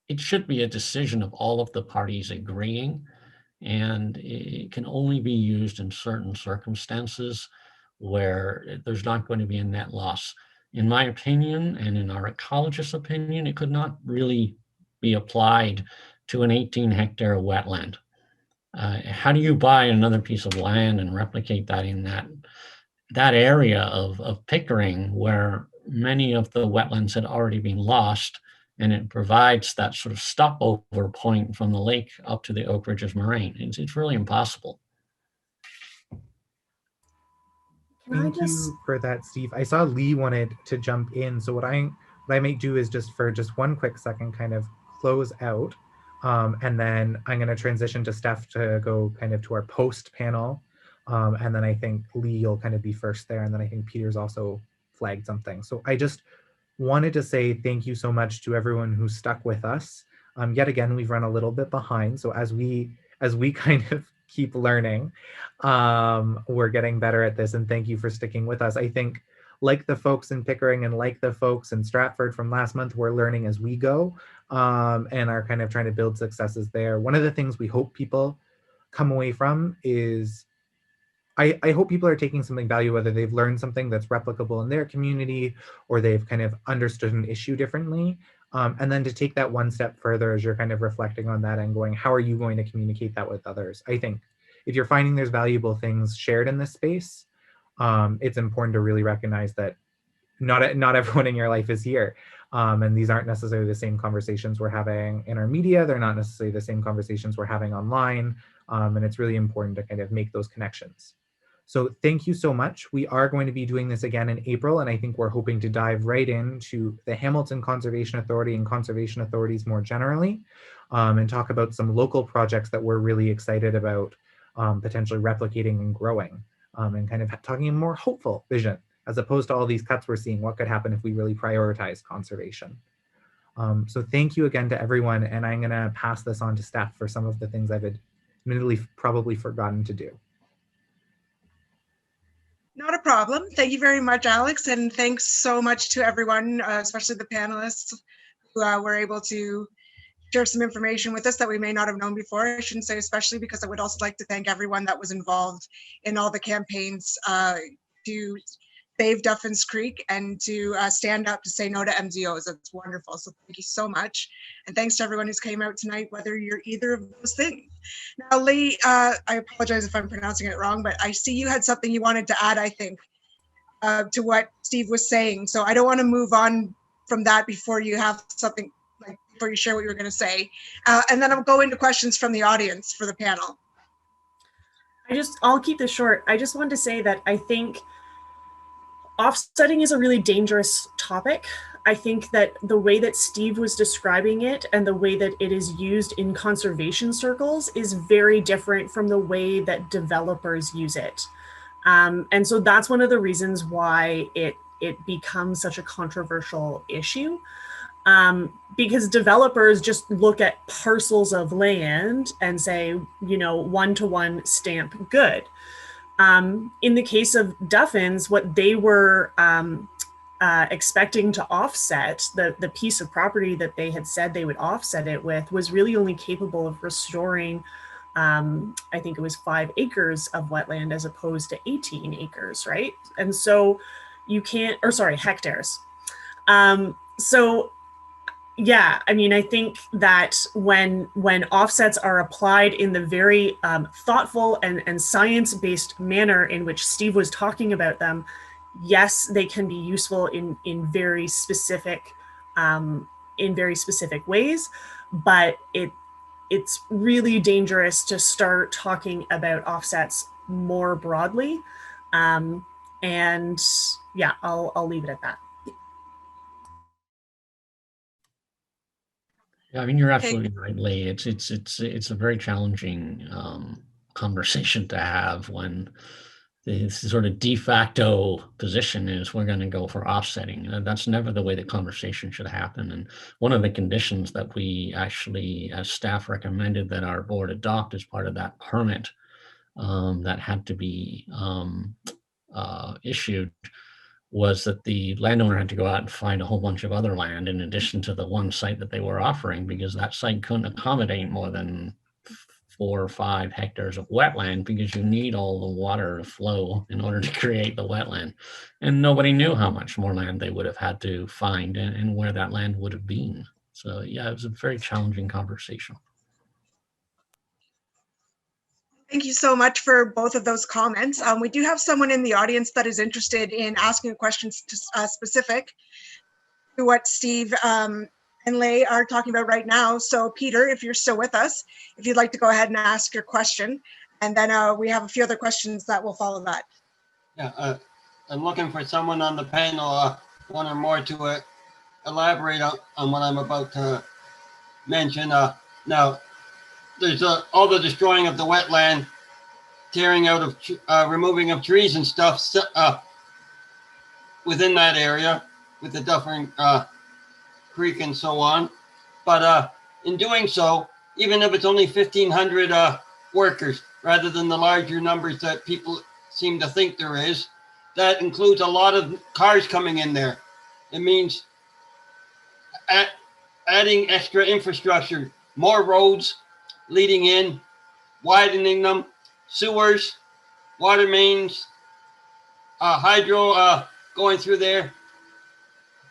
it should be a decision of all of the parties agreeing, and it can only be used in certain circumstances where there's not going to be a net loss. In my opinion, and in our ecologist's opinion, it could not really be applied to an 18-hectare wetland. How do you buy another piece of land and replicate that in that area of Pickering, where many of the wetlands had already been lost, and it provides that sort of stopover point from the lake up to the Oak Ridges moraine? It's really impossible. Thank you for that, Steve. I saw Lee wanted to jump in. So what I might do is just for one quick second kind of close out. And then I'm going to transition to Steph to go kind of to our post panel. And then I think Lee, you'll kind of be first there. And then I think Peter's also flagged something. So wanted to say thank you so much to everyone who stuck with us. Yet again, we've run a little bit behind. So as we kind of keep learning, we're getting better at this, and thank you for sticking with us. I think like the folks in Pickering and like the folks in Stratford from last month, we're learning as we go, and are kind of trying to build successes there. One of the things we hope people come away from is, I hope people are taking something value, whether they've learned something that's replicable in their community or they've kind of understood an issue differently. And then to take that one step further as you're kind of reflecting on that and going, how are you going to communicate that with others? I think if you're finding there's valuable things shared in this space, it's important to really recognize that not everyone in your life is here. And these aren't necessarily the same conversations we're having in our media. They're not necessarily the same conversations we're having online. And it's really important to kind of make those connections. So thank you so much. We are going to be doing this again in April, and I think we're hoping to dive right into the Hamilton Conservation Authority and conservation authorities more generally, and talk about some local projects that we're really excited about potentially replicating and growing, and kind of talking a more hopeful vision, as opposed to all these cuts we're seeing, what could happen if we really prioritize conservation. So thank you again to everyone, and I'm gonna pass this on to staff for some of the things I've admittedly probably forgotten to do. Not a problem. Thank you very much, Alex. And thanks so much to everyone, especially the panelists who were able to share some information with us that we may not have known before. I shouldn't say especially, because I would also like to thank everyone that was involved in all the campaigns to save Duffins Creek and to stand up to say no to MZOs. That's wonderful. So thank you so much. And thanks to everyone who's came out tonight, whether you're either of those things. Now, Lee, I apologize if I'm pronouncing it wrong, but I see you had something you wanted to add, I think, to what Steve was saying. So I don't want to move on from that before you have something, like before you share what you were going to say. And then I'll go into questions from the audience for the panel. I'll keep this short. I just wanted to say that I think offsetting is a really dangerous topic. I think that the way that Steve was describing it and the way that it is used in conservation circles is very different from the way that developers use it. And so that's one of the reasons why it becomes such a controversial issue. Because developers just look at parcels of land and say, you know, one-to-one stamp good. In the case of Duffins, what they were expecting to offset, the piece of property that they had said they would offset it with, was really only capable of restoring, I think it was 5 acres of wetland as opposed to 18 acres, right? And so you can't, or sorry, hectares. So yeah, I mean, I think that when offsets are applied in the very thoughtful and science-based manner in which Steve was talking about them, yes, they can be useful in very specific ways, but it's really dangerous to start talking about offsets more broadly. And yeah, I'll leave it at that. Yeah, I mean, you're absolutely right, Lee. It's a very challenging conversation to have when the sort of de facto position is we're going to go for offsetting. That's never the way the conversation should happen. And one of the conditions that we actually, as staff, recommended that our board adopt as part of that permit that had to be issued was that the landowner had to go out and find a whole bunch of other land in addition to the one site that they were offering, because that site couldn't accommodate more than 4 or 5 hectares of wetland, because you need all the water to flow in order to create the wetland. And nobody knew how much more land they would have had to find and where that land would have been. So yeah, it was a very challenging conversation. Thank you so much for both of those comments. We do have someone in the audience that is interested in asking a question specific to what Steve and Leigh are talking about right now. So Peter, if you're still with us, if you'd like to go ahead and ask your question, and then we have a few other questions that will follow that. Yeah, I'm looking for someone on the panel, one or more, to elaborate on what I'm about to mention. Now, there's all the destroying of the wetland, tearing out of, removing of trees and stuff within that area. with the Dufferin Creek and so on. But in doing so, even if it's only 1,500 workers, rather than the larger numbers that people seem to think there is, that includes a lot of cars coming in there. It means adding extra infrastructure, more roads leading in, widening them, sewers, water mains, hydro going through there,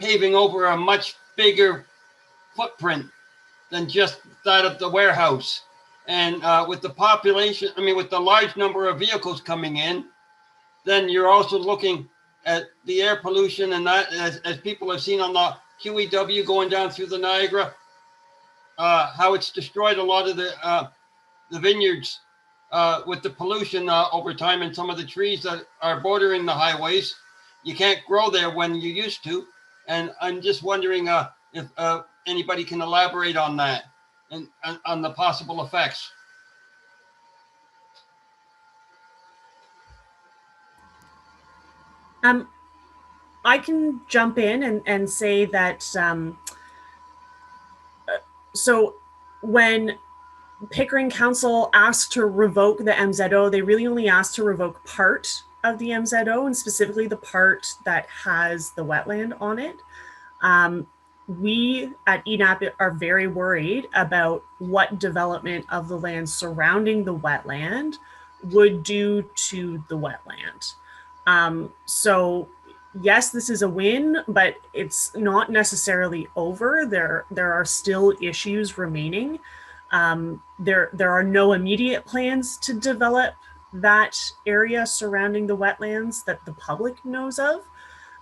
paving over a much bigger footprint than just that of the warehouse. And with the population, with the large number of vehicles coming in, then you're also looking at the air pollution, and that, as people have seen on the QEW going down through the Niagara, how it's destroyed a lot of the vineyards with the pollution over time, and some of the trees that are bordering the highways. You can't grow there when you used to. And I'm just wondering if anybody can elaborate on that and on the possible effects. I can jump in and say that so when Pickering Council asked to revoke the MZO, they really only asked to revoke part of the MZO, and specifically the part that has the wetland on it. We at ENAP are very worried about what development of the land surrounding the wetland would do to the wetland. So yes, this is a win, but it's not necessarily over. There are still issues remaining. There are no immediate plans to develop that area surrounding the wetlands that the public knows of.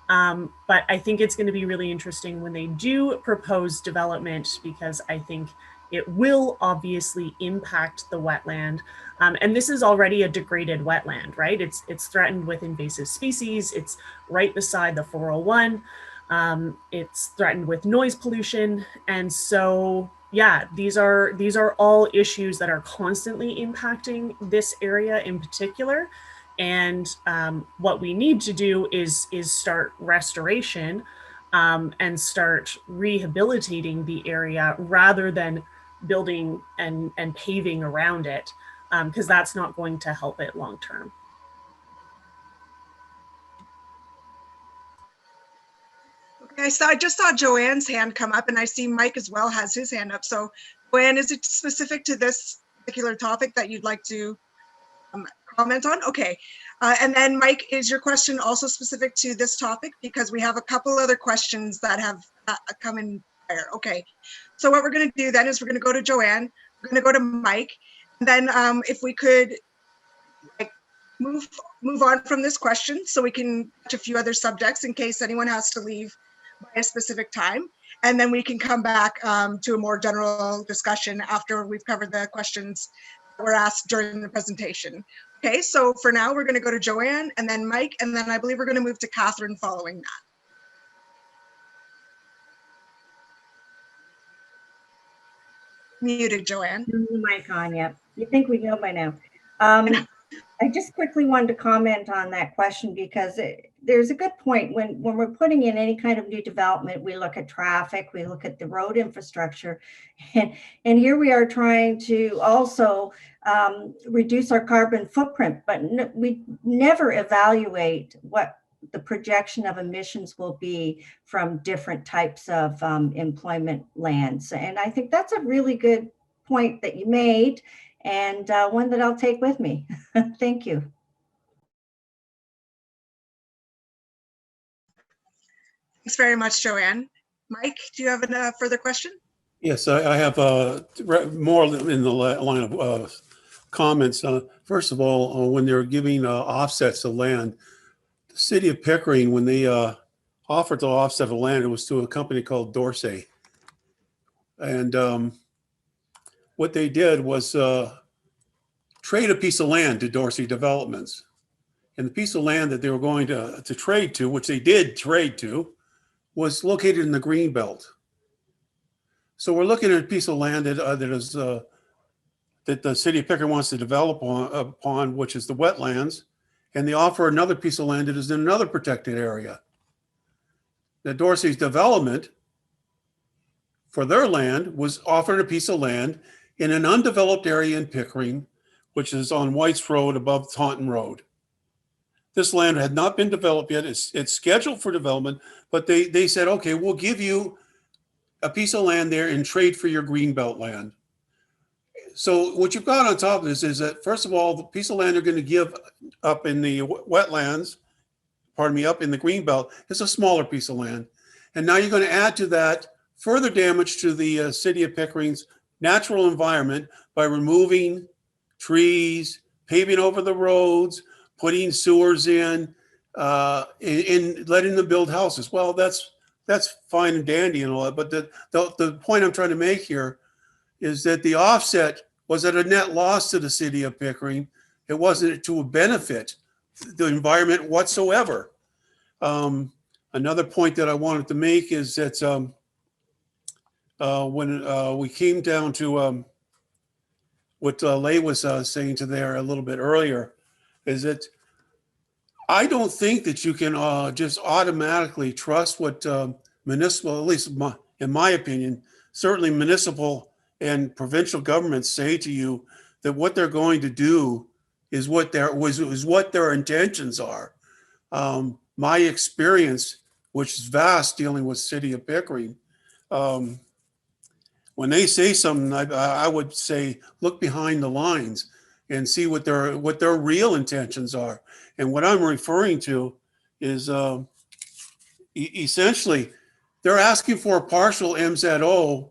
But I think it's going to be really interesting when they do propose development, because I think it will obviously impact the wetland. And this is already a degraded wetland, right? It's threatened with invasive species. It's right beside the 401. It's threatened with noise pollution. And so, yeah, these are all issues that are constantly impacting this area in particular. And what we need to do is start restoration and start rehabilitating the area rather than building and paving around it, because that's not going to help it long term. Okay, so I just saw Joanne's hand come up, and I see Mike as well has his hand up. So Joanne, is it specific to this particular topic that you'd like to comment on? Okay. And then Mike, is your question also specific to this topic? Because we have a couple other questions that have come in prior. Okay. So what we're going to do then is we're going to go to Joanne, we're going to go to Mike, and then if we could move on from this question so we can touch a few other subjects in case anyone has to leave by a specific time. And then we can come back to a more general discussion after we've covered the questions that were asked during the presentation. Okay, so for now, we're going to go to Joanne and then Mike, and then I believe we're going to move to Catherine following that. Muted, Joanne. Mic on, yep. You think we know by now. I just quickly wanted to comment on that question because there's a good point. When we're putting in any kind of new development, we look at traffic, we look at the road infrastructure, and here we are trying to also reduce our carbon footprint, but we never evaluate what the projection of emissions will be from different types of employment lands. And I think that's a really good point that you made, and one that I'll take with me. Thank you. Thanks very much, Joanne. Mike, do you have a further question? Yes, I have more in the line of comments. First of all, when they're giving offsets of land, the city of Pickering, when they offered to offset the land, it was to a company called Dorsey. And what they did was trade a piece of land to Dorsey Developments. And the piece of land that they were going to trade to, which they did trade to, was located in the green belt. So we're looking at a piece of land that the city of Pickering wants to develop upon, which is the wetlands, and they offer another piece of land that is in another protected area. that Dorsey's development for their land was offered a piece of land in an undeveloped area in Pickering, which is on White's Road above Taunton Road. This land had not been developed yet. It's scheduled for development, but they said, okay, we'll give you a piece of land there in trade for your greenbelt land. So what you've got on top of this is that, first of all, the piece of land they're going to give up in the wetlands, pardon me, up in the greenbelt is a smaller piece of land. And now you're going to add to that further damage to the city of Pickering's natural environment by removing trees, paving over the roads, putting sewers in, and letting them build houses. Well, that's fine and dandy and all that, but the point I'm trying to make here is that the offset was at a net loss to the city of Pickering. It wasn't to a benefit the environment whatsoever. Another point that I wanted to make is that when we came down to what Lay was saying to there a little bit earlier, is that I don't think that you can just automatically trust what municipal, at least in my opinion, certainly municipal and provincial governments say to you that what they're going to do is what their intentions are. My experience, which is vast dealing with city of Pickering, when they say something, I would say, look behind the lines and see what their real intentions are. And what I'm referring to is essentially they're asking for a partial MZO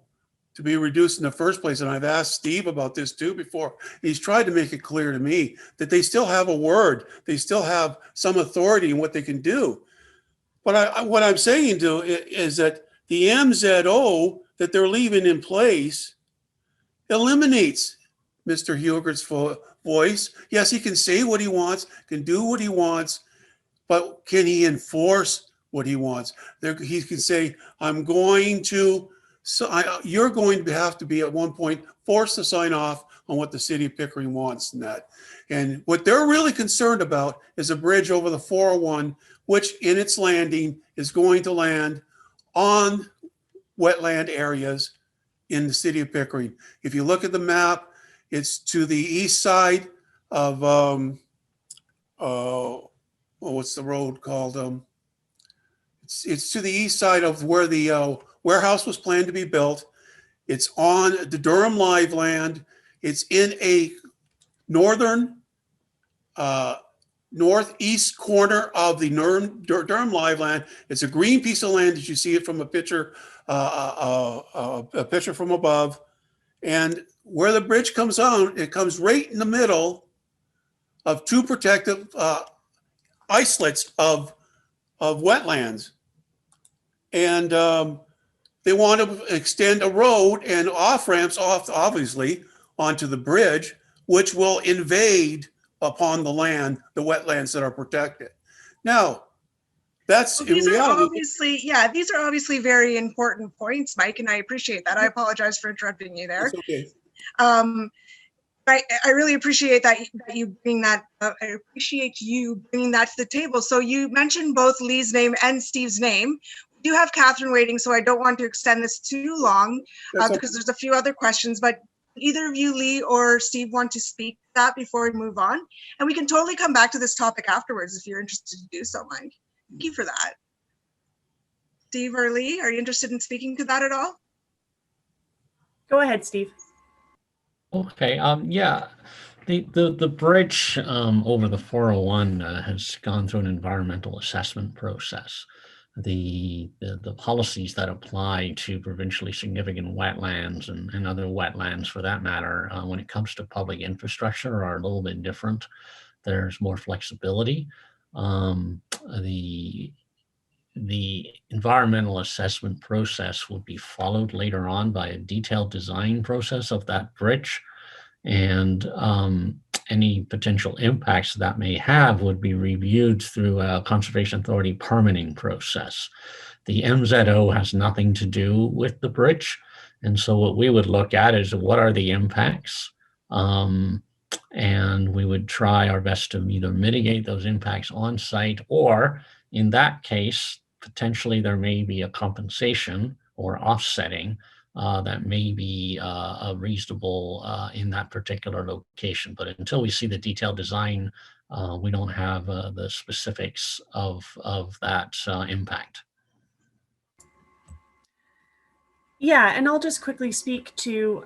to be reduced in the first place. And I've asked Steve about this too before. He's tried to make it clear to me that they still have a word. They still have some authority in what they can do. But what I'm saying is that the MZO that they're leaving in place eliminates Mr. Hugert's voice. Yes, he can say what he wants, can do what he wants, but can he enforce what he wants? He can say, I'm going to, you're going to have to be at one point forced to sign off on what the city of Pickering wants and that. And what they're really concerned about is a bridge over the 401, which in its landing is going to land on wetland areas in the city of Pickering. If you look at the map, it's to the east side of, what's the road called? It's to the east side of where the warehouse was planned to be built. It's on the Durham Live land. It's in a northeast corner of the Durham Live land. It's a green piece of land as you see it from a picture from above. And where the bridge comes on, it comes right in the middle of two protective islets of wetlands. And they want to extend a road and off-ramps obviously onto the bridge, which will invade upon the land, the wetlands that are protected. Now, that's in reality. These are obviously very important points, Mike, and I appreciate that. I apologize for interrupting you there. That's okay. I really appreciate that you bring that. I appreciate you bringing that to the table. So you mentioned both Lee's name and Steve's name. We do have Catherine waiting, so I don't want to extend this too long because there's a few other questions. But either of you, Lee or Steve, want to speak to that before we move on? And we can totally come back to this topic afterwards if you're interested to do so, Mike. Thank you for that. Steve or Lee, are you interested in speaking to that at all? Go ahead, Steve. Okay. Yeah. The bridge over the 401 has gone through an environmental assessment process. The policies that apply to provincially significant wetlands and other wetlands, for that matter, when it comes to public infrastructure, are a little bit different. There's more flexibility. The environmental assessment process would be followed later on by a detailed design process of that bridge, and any potential impacts that may have would be reviewed through a Conservation Authority permitting process. The MZO has nothing to do with the bridge, and so what we would look at is what are the impacts, and we would try our best to either mitigate those impacts on site, or in that case, potentially there may be a compensation or offsetting that may be reasonable in that particular location. But until we see the detailed design, we don't have the specifics of that impact. Yeah, and I'll just quickly speak to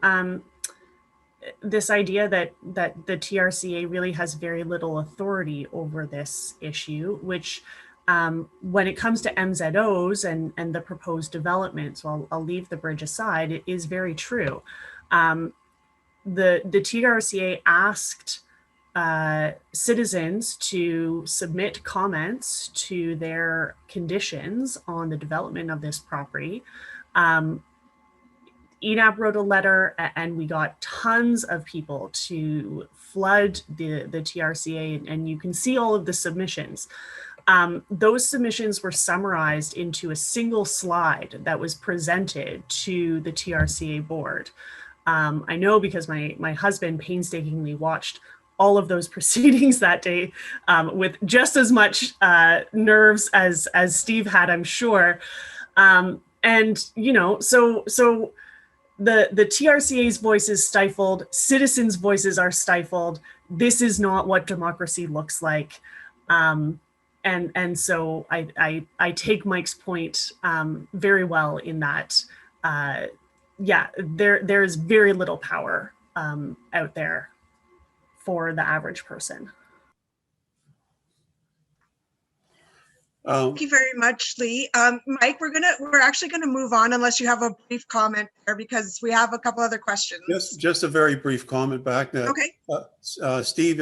this idea that the TRCA really has very little authority over this issue, which when it comes to MZOs and the proposed development, so I'll leave the bridge aside, it is very true. The TRCA asked citizens to submit comments to their conditions on the development of this property. ENAP wrote a letter and we got tons of people to flood the TRCA, and you can see all of the submissions. Those submissions were summarized into a single slide that was presented to the TRCA board. I know because my husband painstakingly watched all of those proceedings that day with just as much nerves as Steve had, I'm sure. And, you know, so the TRCA's voice is stifled, citizens' voices are stifled. This is not what democracy looks like. And so I take Mike's point very well in that, yeah, there is very little power out there for the average person. Thank you very much, Lee. Mike, we're actually gonna move on unless you have a brief comment there, because we have a couple other questions. Just a very brief comment back. Okay. Steve,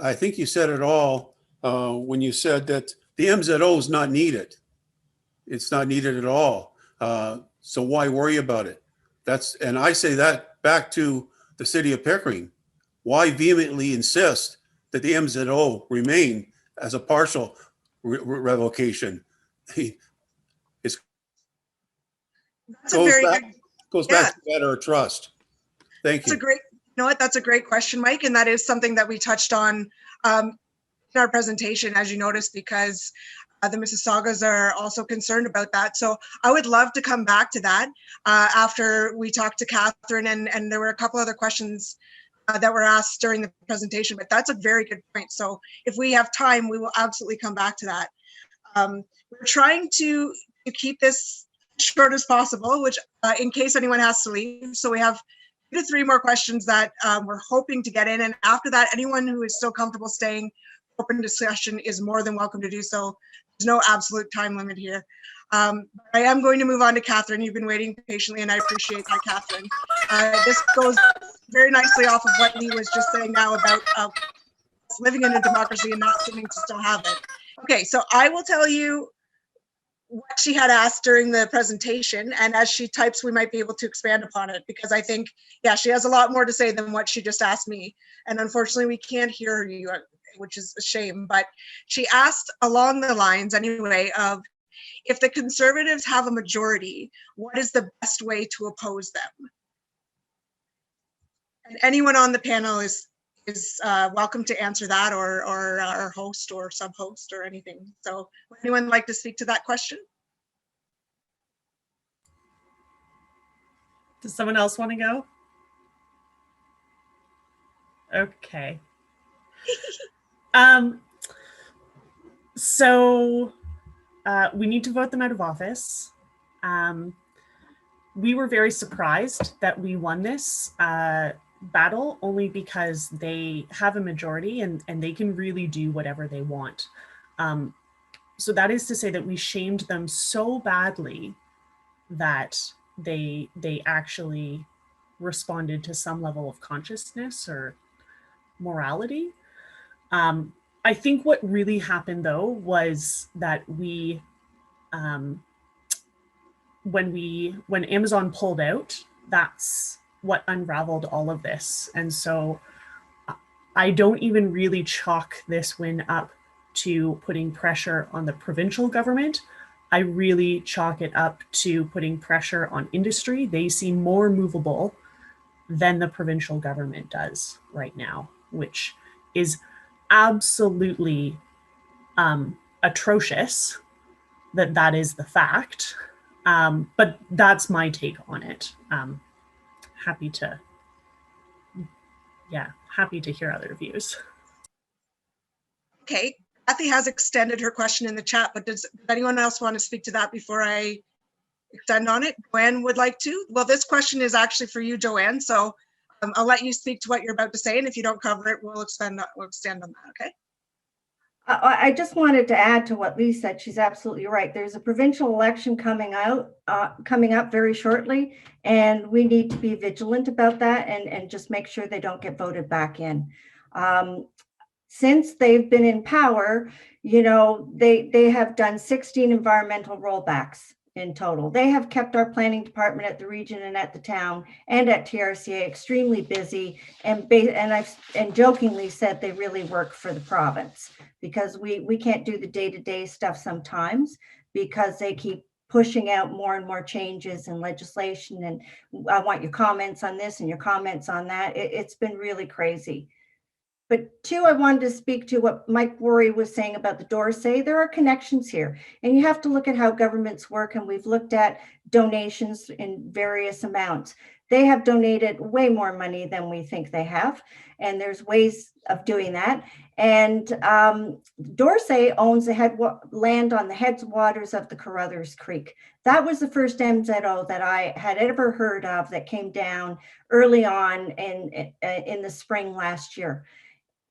I think you said it all when you said that the MZO is not needed. It's not needed at all. So why worry about it? And I say that back to the city of Pickering. Why vehemently insist that the MZO remain as a partial revocation? It's goes back to matter of trust. Thank you. That's a great, you know what, that's a great question, Mike, and that is something that we touched on in our presentation, as you noticed, because the Mississaugas are also concerned about that. So I would love to come back to that after we talked to Catherine, and there were a couple other questions that were asked during the presentation, but that's a very good point. So if we have time, we will absolutely come back to that. We're trying to keep this short as possible, which in case anyone has to leave. So we have 2 to 3 more questions that we're hoping to get in. And after that, anyone who is still comfortable staying open discussion is more than welcome to do so. There's no absolute time limit here. I am going to move on to Catherine. You've been waiting patiently, and I appreciate that, Catherine. This goes very nicely off of what Lee was just saying now about living in a democracy and not seeming to still have it. Okay, so I will tell you what she had asked during the presentation, and as she types, we might be able to expand upon it, because I think, yeah, she has a lot more to say than what she just asked me. And unfortunately, we can't hear you, which is a shame, but she asked along the lines anyway of, if the Conservatives have a majority, what is the best way to oppose them? And anyone on the panel is welcome to answer that, or our host or sub-host or anything. So would anyone like to speak to that question? Does someone else want to go? Okay. So we need to vote them out of office. We were very surprised that we won this battle, only because they have a majority and they can really do whatever they want. So that is to say that we shamed them so badly that they actually responded to some level of consciousness or morality. I think what really happened though was that we, when Amazon pulled out, that's what unraveled all of this. And so I don't even really chalk this win up to putting pressure on the provincial government. I really chalk it up to putting pressure on industry. They seem more movable than the provincial government does right now, which is absolutely atrocious. that that is the fact. But that's my take on it. Happy to hear other views. Okay, Kathy has extended her question in the chat, but does anyone else want to speak to that before I extend on it? Joanne would like to. Well, this question is actually for you, Joanne. So I'll let you speak to what you're about to say, and if you don't cover it, we'll extend on that. Okay. I just wanted to add to what Lee said. She's absolutely right. There's a provincial election coming up very shortly, and we need to be vigilant about that and just make sure they don't get voted back in. Since they've been in power, you know, they have done 16 environmental rollbacks in total. They have kept our planning department at the region and at the town and at TRCA extremely busy, and I've jokingly said they really work for the province, because we can't do the day-to-day stuff sometimes because they keep pushing out more and more changes and legislation, and I want your comments on this and your comments on that. It's been really crazy. But two, I wanted to speak to what Mike Worry was saying about the Dorsey. There are connections here, and you have to look at how governments work, and we've looked at donations in various amounts. They have donated way more money than we think they have, and there's ways of doing that. And Dorsey owns the land on the headwaters of the Carruthers Creek. That was the first MZO that I had ever heard of that came down early on in the spring last year.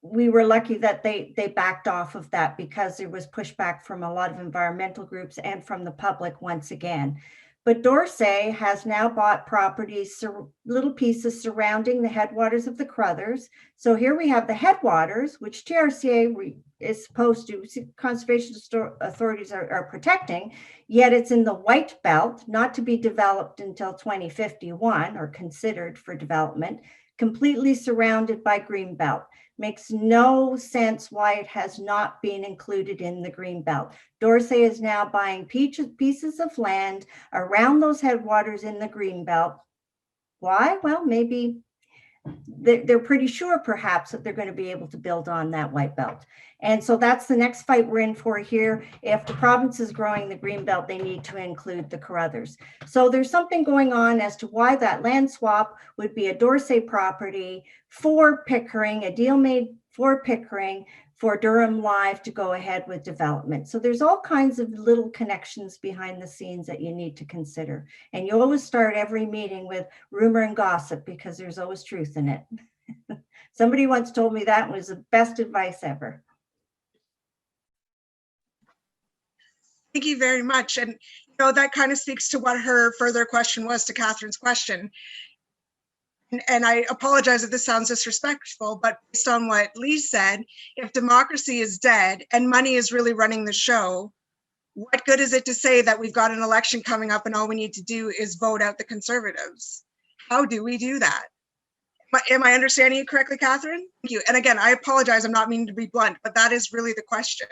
We were lucky that they backed off of that because there was pushback from a lot of environmental groups and from the public once again. But Dorsey has now bought properties, little pieces surrounding the headwaters of the Carruthers. So here we have the headwaters, which TRCA is supposed to, conservation authorities are protecting, yet it's in the white belt, not to be developed until 2051 or considered for development, completely surrounded by green belt. Makes no sense why it has not been included in the green belt. Dorsey is now buying pieces of land around those headwaters in the green belt. Why? Well, maybe they're pretty sure perhaps that they're going to be able to build on that white belt. And so that's the next fight we're in for here. If the province is growing the green belt, they need to include the Carruthers. So there's something going on as to why that land swap would be a Dorsey property for Pickering, a deal made for Pickering, for Durham Live to go ahead with development. So there's all kinds of little connections behind the scenes that you need to consider. And you always start every meeting with rumor and gossip because there's always truth in it. Somebody once told me that was the best advice ever. Thank you very much. And you know, that kind of speaks to what her further question was to Catherine's question. And I apologize if this sounds disrespectful, but based on what Lee said, if democracy is dead and money is really running the show, what good is it to say that we've got an election coming up and all we need to do is vote out the Conservatives? How do we do that? Am I understanding you correctly, Catherine? Thank you. And again, I apologize, I'm not meaning to be blunt, but that is really the question.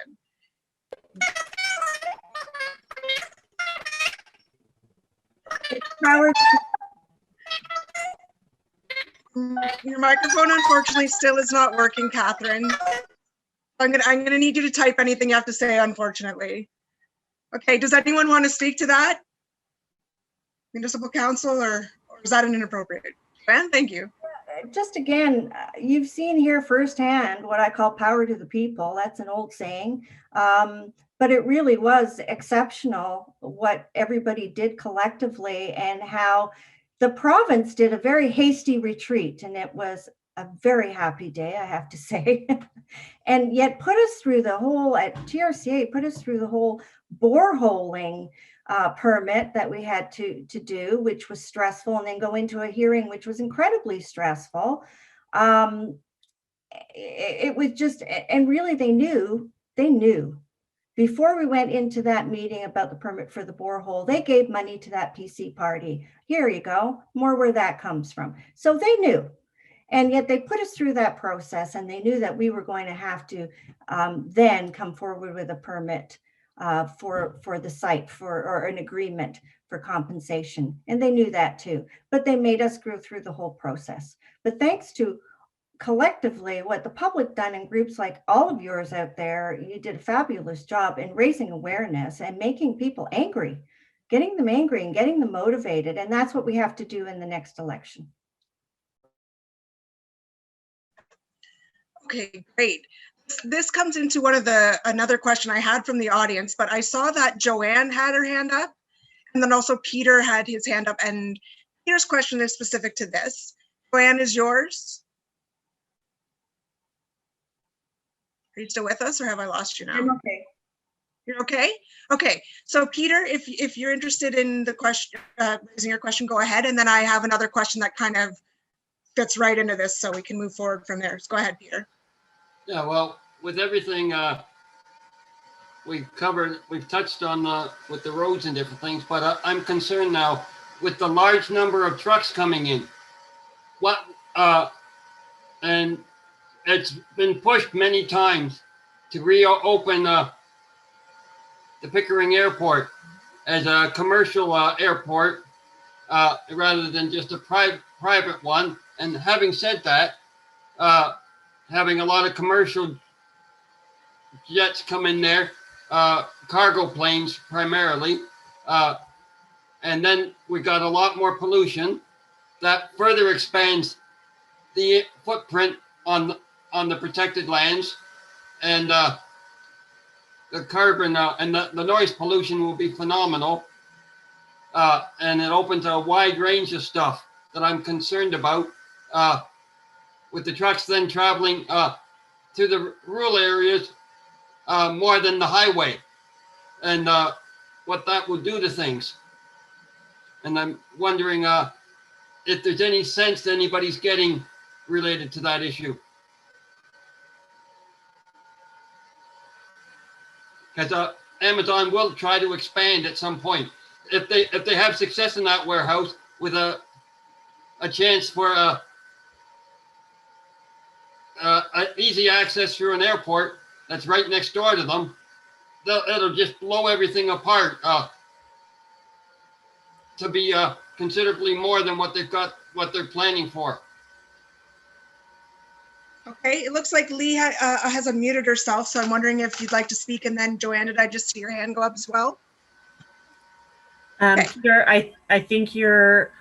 Your microphone unfortunately still is not working, Catherine. I'm gonna need you to type anything you have to say, unfortunately. Okay, does anyone want to speak to that? Municipal council, or is that an inappropriate? Ben, thank you. Just again, you've seen here firsthand what I call power to the people. That's an old saying. But it really was exceptional what everybody did collectively and how the province did a very hasty retreat, and it was a very happy day, I have to say, and yet put us through the whole, at TRCA, put us through the whole boreholing permit that we had to do, which was stressful, and then go into a hearing, which was incredibly stressful. It was just, and really they knew. Before we went into that meeting about the permit for the borehole, they gave money to that PC party. Here you go, more where that comes from. So they knew. And yet they put us through that process, and they knew that we were going to have to then come forward with a permit for the site or an agreement for compensation. And they knew that too, but they made us go through the whole process. But thanks to collectively, what the public done in groups like all of yours out there, you did a fabulous job in raising awareness and making people angry, getting them angry and getting them motivated. And that's what we have to do in the next election. Okay, great. This comes into another question I had from the audience, but I saw that Joanne had her hand up, and then also Peter had his hand up, and Peter's question is specific to this. Joanne, is yours? Are you still with us, or have I lost you now? I'm okay. You're okay? Okay, so Peter, if you're interested in the question, raising your question, go ahead, and then I have another question that kind of fits right into this, so we can move forward from there. So go ahead, Peter. Yeah, well, with everything we've covered, we've touched on with the roads and different things, but I'm concerned now with the large number of trucks coming in. And it's been pushed many times to reopen the Pickering Airport as a commercial airport rather than just a private one. And having said that, having a lot of commercial jets come in there, cargo planes primarily, and then we got a lot more pollution that further expands the footprint on the protected lands, and the carbon and the noise pollution will be phenomenal, and it opens a wide range of stuff that I'm concerned about, with the trucks then traveling to the rural areas more than the highway, and what that will do to things. And I'm wondering if there's any sense that anybody's getting related to that issue. Because Amazon will try to expand at some point. If they have success in that warehouse with a chance for easy access through an airport that's right next door to them, it'll just blow everything apart to be considerably more than what they're planning for. Okay, it looks like Lee has unmuted herself, so I'm wondering if you'd like to speak, and then Joanne, did I just see your hand go up as well? Okay. Peter, I think your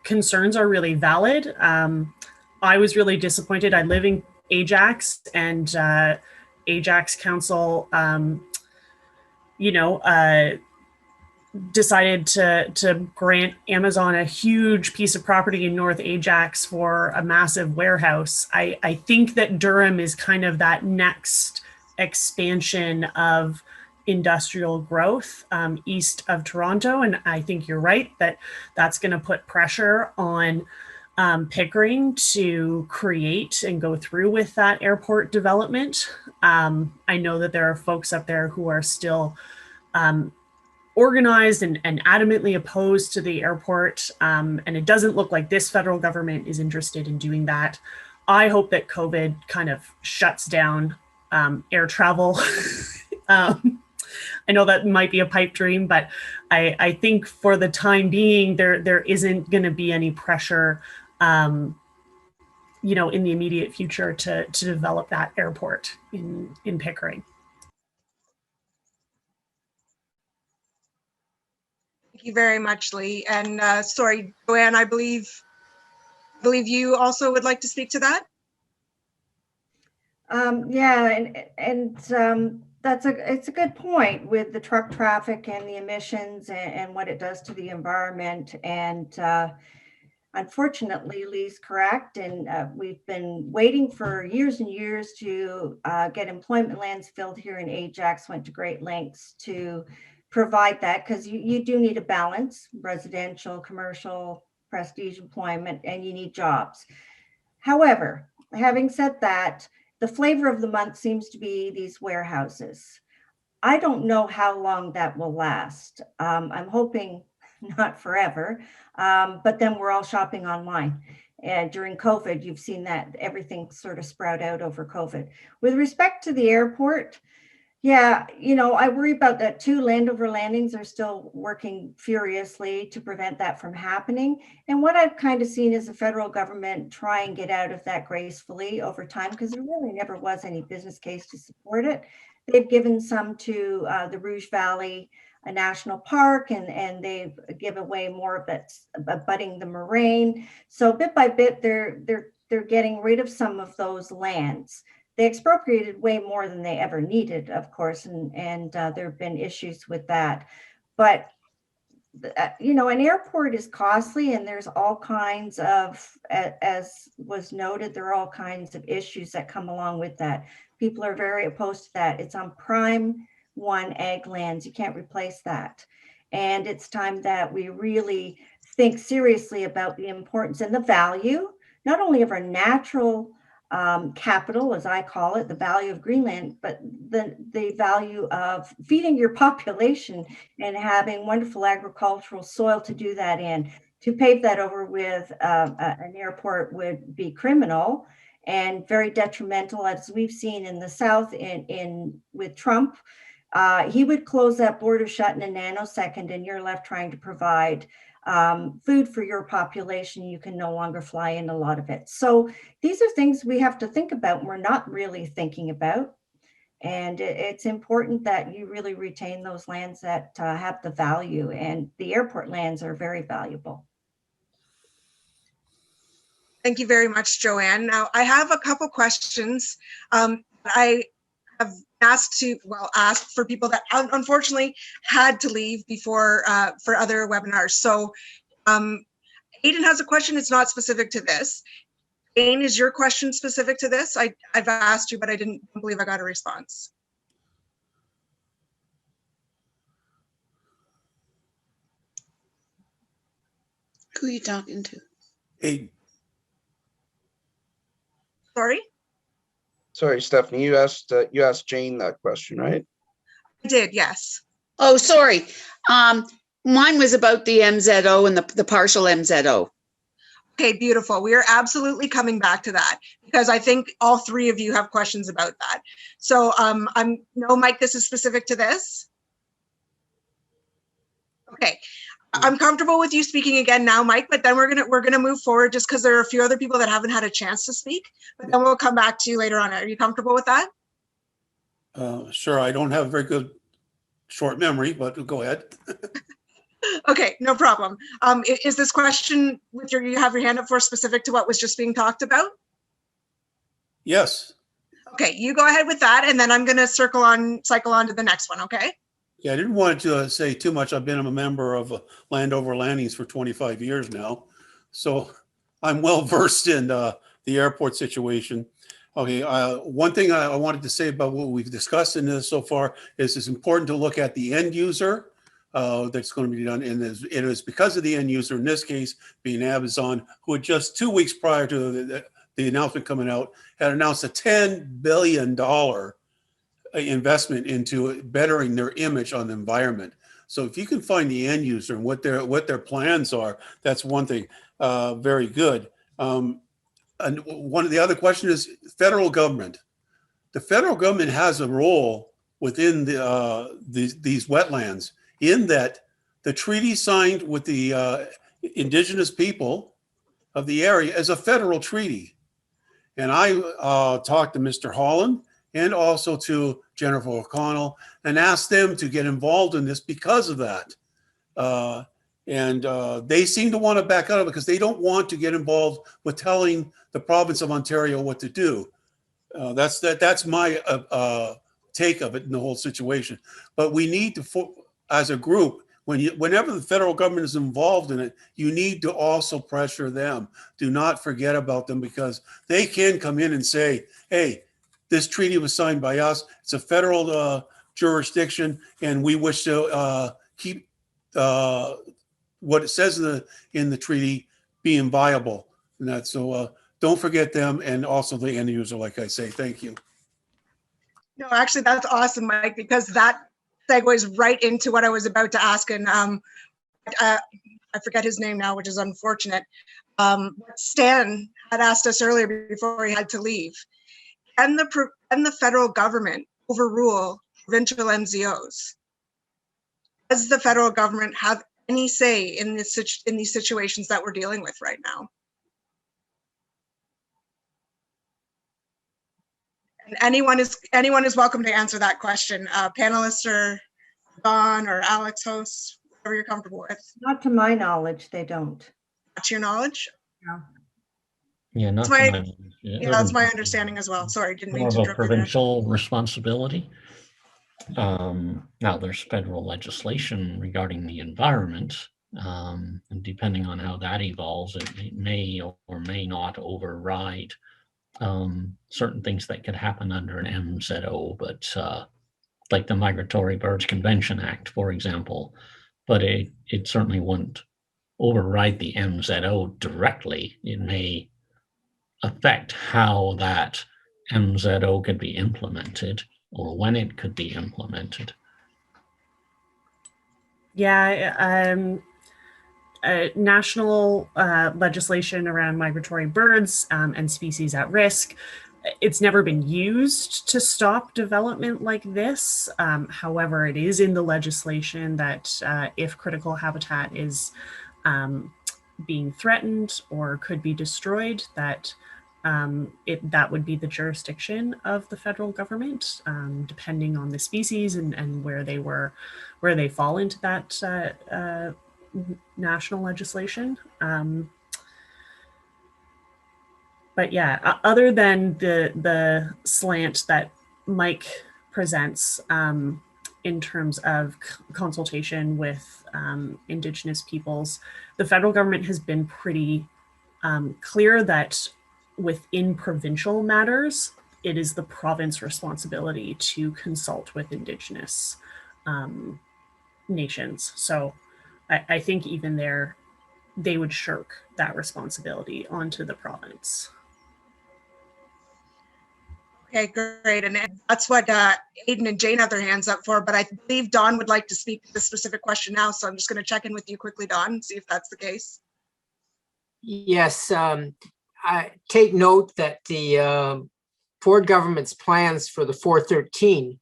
concerns are really valid. I was really disappointed. I live in Ajax, and Ajax Council, decided to grant Amazon a huge piece of property in North Ajax for a massive warehouse. I think that Durham is kind of that next expansion of industrial growth east of Toronto. And I think you're right that that's going to put pressure on Pickering to create and go through with that airport development. I know that there are folks up there who are still organized and adamantly opposed to the airport. And it doesn't look like this federal government is interested in doing that. I hope that COVID kind of shuts down air travel. I know that might be a pipe dream, but I think for the time being, there isn't going to be any pressure, in the immediate future to develop that airport in Pickering. Thank you very much, Lee. And sorry, Joanne, I believe you also would like to speak to that. Yeah, and it's a good point with the truck traffic and the emissions and what it does to the environment. And unfortunately, Lee's correct. And we've been waiting for years and years to get employment lands filled here in Ajax, went to great lengths to provide that, because you do need a balance, residential, commercial, prestige employment, and you need jobs. However, having said that, the flavor of the month seems to be these warehouses. I don't know how long that will last. I'm hoping not forever, but then we're all shopping online. And during COVID, you've seen that everything sort of sprout out over COVID. With respect to the airport, Yeah, you know, I worry about that too. Landover Landings are still working furiously to prevent that from happening. And what I've kind of seen is the federal government try and get out of that gracefully over time, because there really never was any business case to support it. They've given some to the Rouge Valley National Park, and they've given away more of it, abutting the moraine. So bit by bit, they're getting rid of some of those lands. They expropriated way more than they ever needed, of course, and there have been issues with that. But you know, an airport is costly, and there's all kinds of, as was noted, there are all kinds of issues that come along with that. People are very opposed to that. It's on prime one ag lands. You can't replace that. And it's time that we really think seriously about the importance and the value, not only of our natural capital, as I call it, the value of Greenland, but the value of feeding your population and having wonderful agricultural soil to do that in. To pave that over with an airport would be criminal and very detrimental, as we've seen in the South in with Trump. He would close that border shut in a nanosecond, and you're left trying to provide food for your population. You can no longer fly in a lot of it. So these are things we have to think about and we're not really thinking about. And it's important that you really retain those lands that have the value, and the airport lands are very valuable. Thank you very much, Joanne. Now, I have a couple questions. I have asked for people that unfortunately had to leave before for other webinars. So Aiden has a question. It's not specific to this. Aiden, is your question specific to this? I've asked you, but I didn't believe I got a response. Who are you talking to? Aiden. Sorry? Sorry, Stephanie, you asked Jane that question, right? I did, yes. Oh, sorry. Mine was about the MZO and the partial MZO. Okay, beautiful. We are absolutely coming back to that because I think all three of you have questions about that. So no, Mike, this is specific to this. Okay. I'm comfortable with you speaking again now, Mike, but then we're gonna move forward just because there are a few other people that haven't had a chance to speak, but then we'll come back to you later on. Are you comfortable with that? Sure. I don't have a very good short memory, but go ahead. Okay, no problem. Is this question with you have your hand up for specific to what was just being talked about? Yes. Okay, you go ahead with that, and then I'm gonna cycle on to the next one, okay? Yeah, I didn't want to say too much. I've been a member of Landover Landings for 25 years now, so I'm well versed in the airport situation. Okay, one thing I wanted to say about what we've discussed in this so far is it's important to look at the end user that's going to be done, and it is because of the end user, in this case being Amazon, who had just 2 weeks prior to the announcement coming out, had announced a $10 billion investment into bettering their image on the environment. So if you can find the end user and what their plans are, that's one thing. Very good. And one of the other question is federal government. The federal government has a role within these wetlands in that the treaty signed with the indigenous people of the area is a federal treaty. And I talked to Mr. Holland and also to Jennifer O'Connell and asked them to get involved in this because of that. They seem to want to back out of it because they don't want to get involved with telling the province of Ontario what to do. That's my take of it in the whole situation. But we need to, as a group, whenever the federal government is involved in it, you need to also pressure them. Do not forget about them because they can come in and say, hey, this treaty was signed by us. It's a federal jurisdiction, and we wish to keep what it says in the treaty being viable. And that's so. Don't forget them, and also the end user, like I say. Thank you. No, actually, that's awesome, Mike, because that segues right into what I was about to ask. And I forget his name now, which is unfortunate. Stan had asked us earlier before he had to leave. And the federal government overrule provincial MZOs. Does the federal government have any say in these situations that we're dealing with right now? And anyone is welcome to answer that question. Panelists or Don or Alex, hosts, whatever you're comfortable with. Not to my knowledge, they don't. Not to your knowledge? No. Yeah, not That's to my, my knowledge. yeah, that's my understanding as well. Sorry, didn't mean More to of a interrupt you there. provincial responsibility. Now there's federal legislation regarding the environment, and depending on how that evolves, it may or may not override certain things that could happen under an MZO, but like the Migratory Birds Convention Act, for example, but it certainly wouldn't override the MZO directly. It may affect how that MZO could be implemented or when it could be implemented. Yeah, national legislation around migratory birds and species at risk. It's never been used to stop development like this. However, it is in the legislation that if critical habitat is being threatened or could be destroyed, that that would be the jurisdiction of the federal government, depending on the species and where they fall into that national legislation. But yeah, other than the slant that Mike presents in terms of consultation with Indigenous peoples, the federal government has been pretty clear that within provincial matters, it is the province responsibility to consult with Indigenous nations. So I think even there, they would shirk that responsibility onto the province. Okay, great. And that's what Aiden and Jane have their hands up for, but I believe Don would like to speak to this specific question now. So I'm just going to check in with you quickly, Don, see if that's the case. Yes, I take note that the Ford government's plans for the 413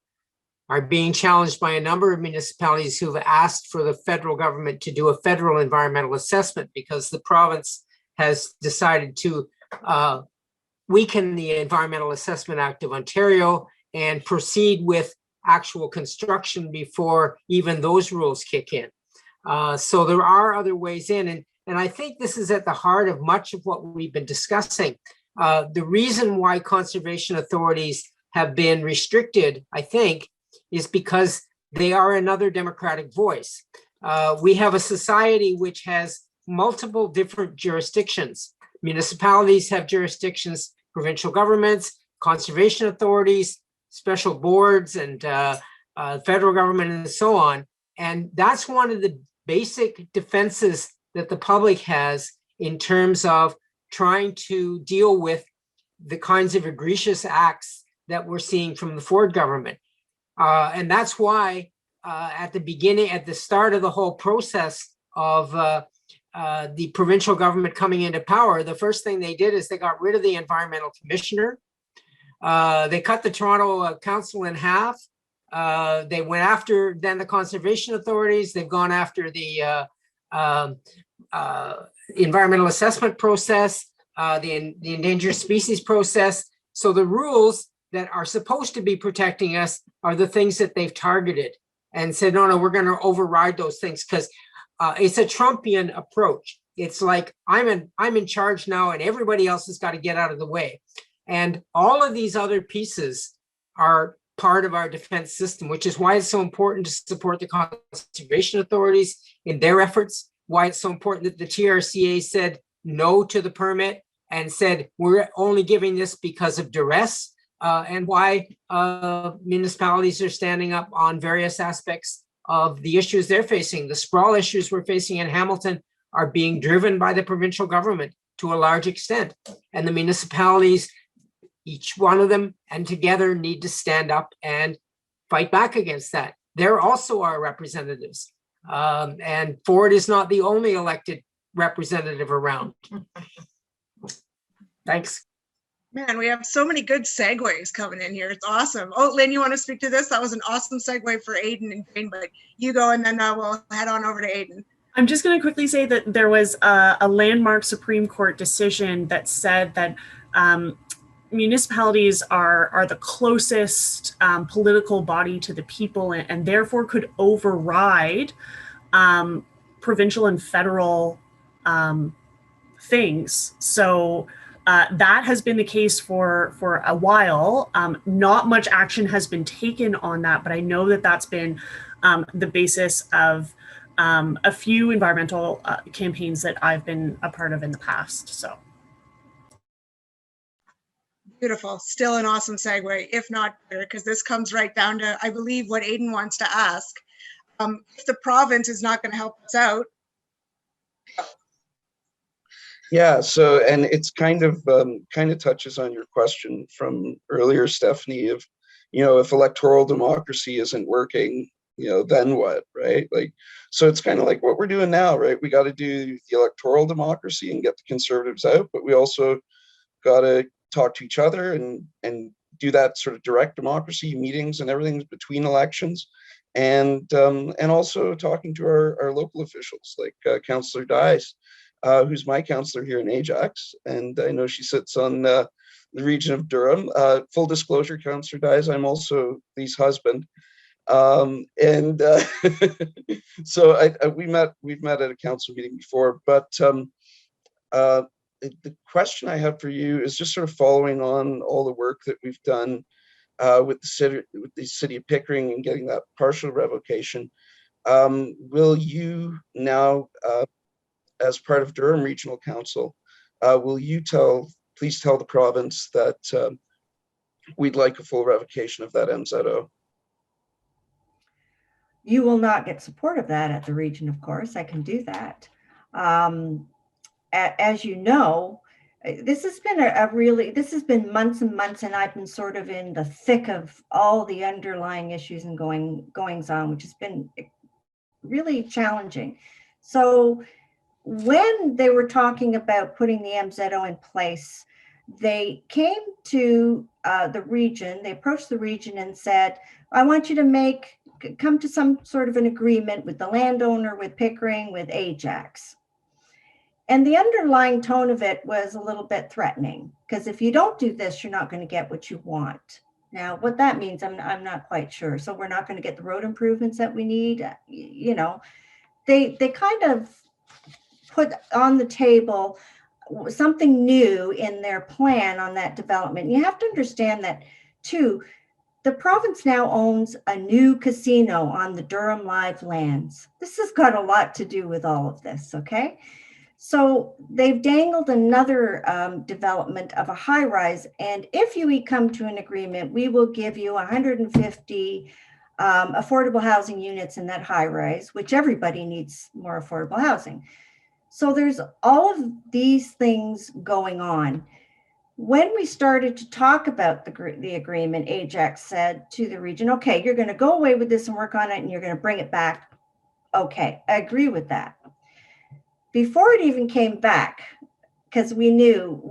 are being challenged by a number of municipalities who have asked for the federal government to do a federal environmental assessment because the province has decided to weaken the Environmental Assessment Act of Ontario and proceed with actual construction before even those rules kick in. So there are other ways in, and I think this is at the heart of much of what we've been discussing. The reason why conservation authorities have been restricted, I think, is because they are another democratic voice. We have a society which has multiple different jurisdictions. Municipalities have jurisdictions, provincial governments, conservation authorities, special boards, and federal government, and so on. And that's one of the basic defenses that the public has in terms of trying to deal with the kinds of egregious acts that we're seeing from the Ford government. And that's why at the start of the whole process of the provincial government coming into power, the first thing they did is they got rid of the environmental commissioner. They cut the Toronto Council in half. They went after then the conservation authorities. They've gone after the environmental assessment process, the endangered species process. So the rules that are supposed to be protecting us are the things that they've targeted and said, no, we're going to override those things because it's a Trumpian approach. It's like I'm in charge now, and everybody else has got to get out of the way. And all of these other pieces are part of our defense system, which is why it's so important to support the conservation authorities in their efforts. Why it's so important that the TRCA said no to the permit and said we're only giving this because of duress. And why municipalities are standing up on various aspects of the issues they're facing. The sprawl issues we're facing in Hamilton are being driven by the provincial government to a large extent. And the municipalities, each one of them and together, need to stand up and fight back against that. They're also our representatives. And Ford is not the only elected representative around. Thanks. Man, we have so many good segues coming in here. It's awesome. Oh, Lynn, you want to speak to this? That was an awesome segue for Aiden and Jane, but you go and then we'll head on over to Aiden. I'm just going to quickly say that there was a landmark Supreme Court decision that said that municipalities are the closest political body to the people and therefore could override provincial and federal things. So that has been the case for a while. Not much action has been taken on that, but I know that that's been the basis of a few environmental campaigns that I've been a part of in the past. So. Beautiful. Still an awesome segue, if not better, because this comes right down to, I believe, what Aiden wants to ask. If the province is not going to help us out. Yeah, so, and it's kind of touches on your question from earlier, Stephanie, of, if electoral democracy isn't working, then what, right? Like, so it's kind of like what we're doing now, right? We got to do the electoral democracy and get the Conservatives out, but we also got to talk to each other and do that sort of direct democracy meetings and everything between elections, and also talking to our local officials like Councillor Dyes, who's my councillor here in Ajax, and I know she sits on the region of Durham. Full disclosure, Councillor Dyes, I'm also Lee's husband. So we've met at a council meeting before, but the question I have for you is just sort of following on all the work that we've done with the city of Pickering and getting that partial revocation. Will you now, as part of Durham Regional Council, will you please tell the province that we'd like a full revocation of that MZO? You will not get support of that at the region, of course. I can do that. As you know, this has been this has been months and months, and I've been sort of in the thick of all the underlying issues and goings on, which has been really challenging. So when they were talking about putting the MZO in place, they came to the region, they approached the region and said, I want you to come to some sort of an agreement with the landowner, with Pickering, with Ajax. And the underlying tone of it was a little bit threatening, because if you don't do this, you're not going to get what you want. Now, what that means, I'm not quite sure. So we're not going to get the road improvements that we need. They kind of put on the table something new in their plan on that development. You have to understand that, too, the province now owns a new casino on the Durham Live lands. This has got a lot to do with all of this, okay? So they've dangled another development of a high rise, and if you come to an agreement, we will give you 150 affordable housing units in that high rise, which everybody needs more affordable housing. So there's all of these things going on. When we started to talk about the agreement, Ajax said to the region, okay, you're going to go away with this and work on it, and you're going to bring it back. Okay, I agree with that. Before it even came back, because we knew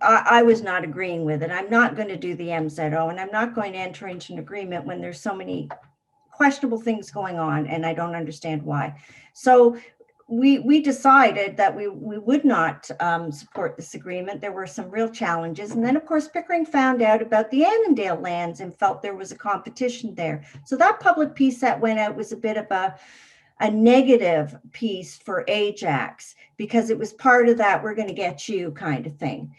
I was not agreeing with it. I'm not going to do the MZO, and I'm not going to enter into an agreement when there's so many questionable things going on, and I don't understand why. So we decided that we would not support this agreement. There were some real challenges. And then, of course, Pickering found out about the Annandale lands and felt there was a competition there. So that public piece that went out was a bit of a negative piece for Ajax, because it was part of that we're going to get you kind of thing.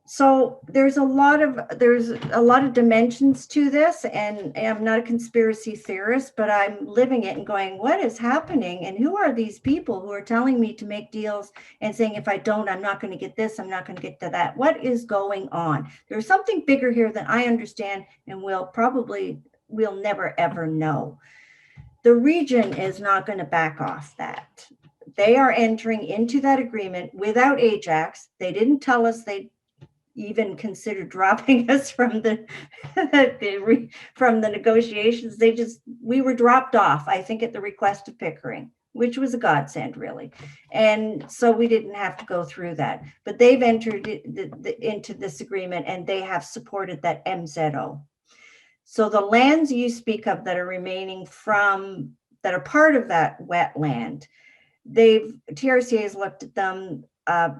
So there's a lot of dimensions to this, and I'm not a conspiracy theorist, but I'm living it and going, what is happening? And who are these people who are telling me to make deals and saying, if I don't, I'm not going to get this, I'm not going to get to that. What is going on? There's something bigger here than I understand, and we'll never ever know. The region is not going to back off that. They are entering into that agreement without Ajax. They didn't tell us they even considered dropping us from the from the negotiations. We were dropped off, I think, at the request of Pickering. which was a godsend, really. And so we didn't have to go through that. But they've entered into this agreement, and they have supported that MZO. So the lands you speak of that are remaining that are part of that wetland, TRCA has looked at them.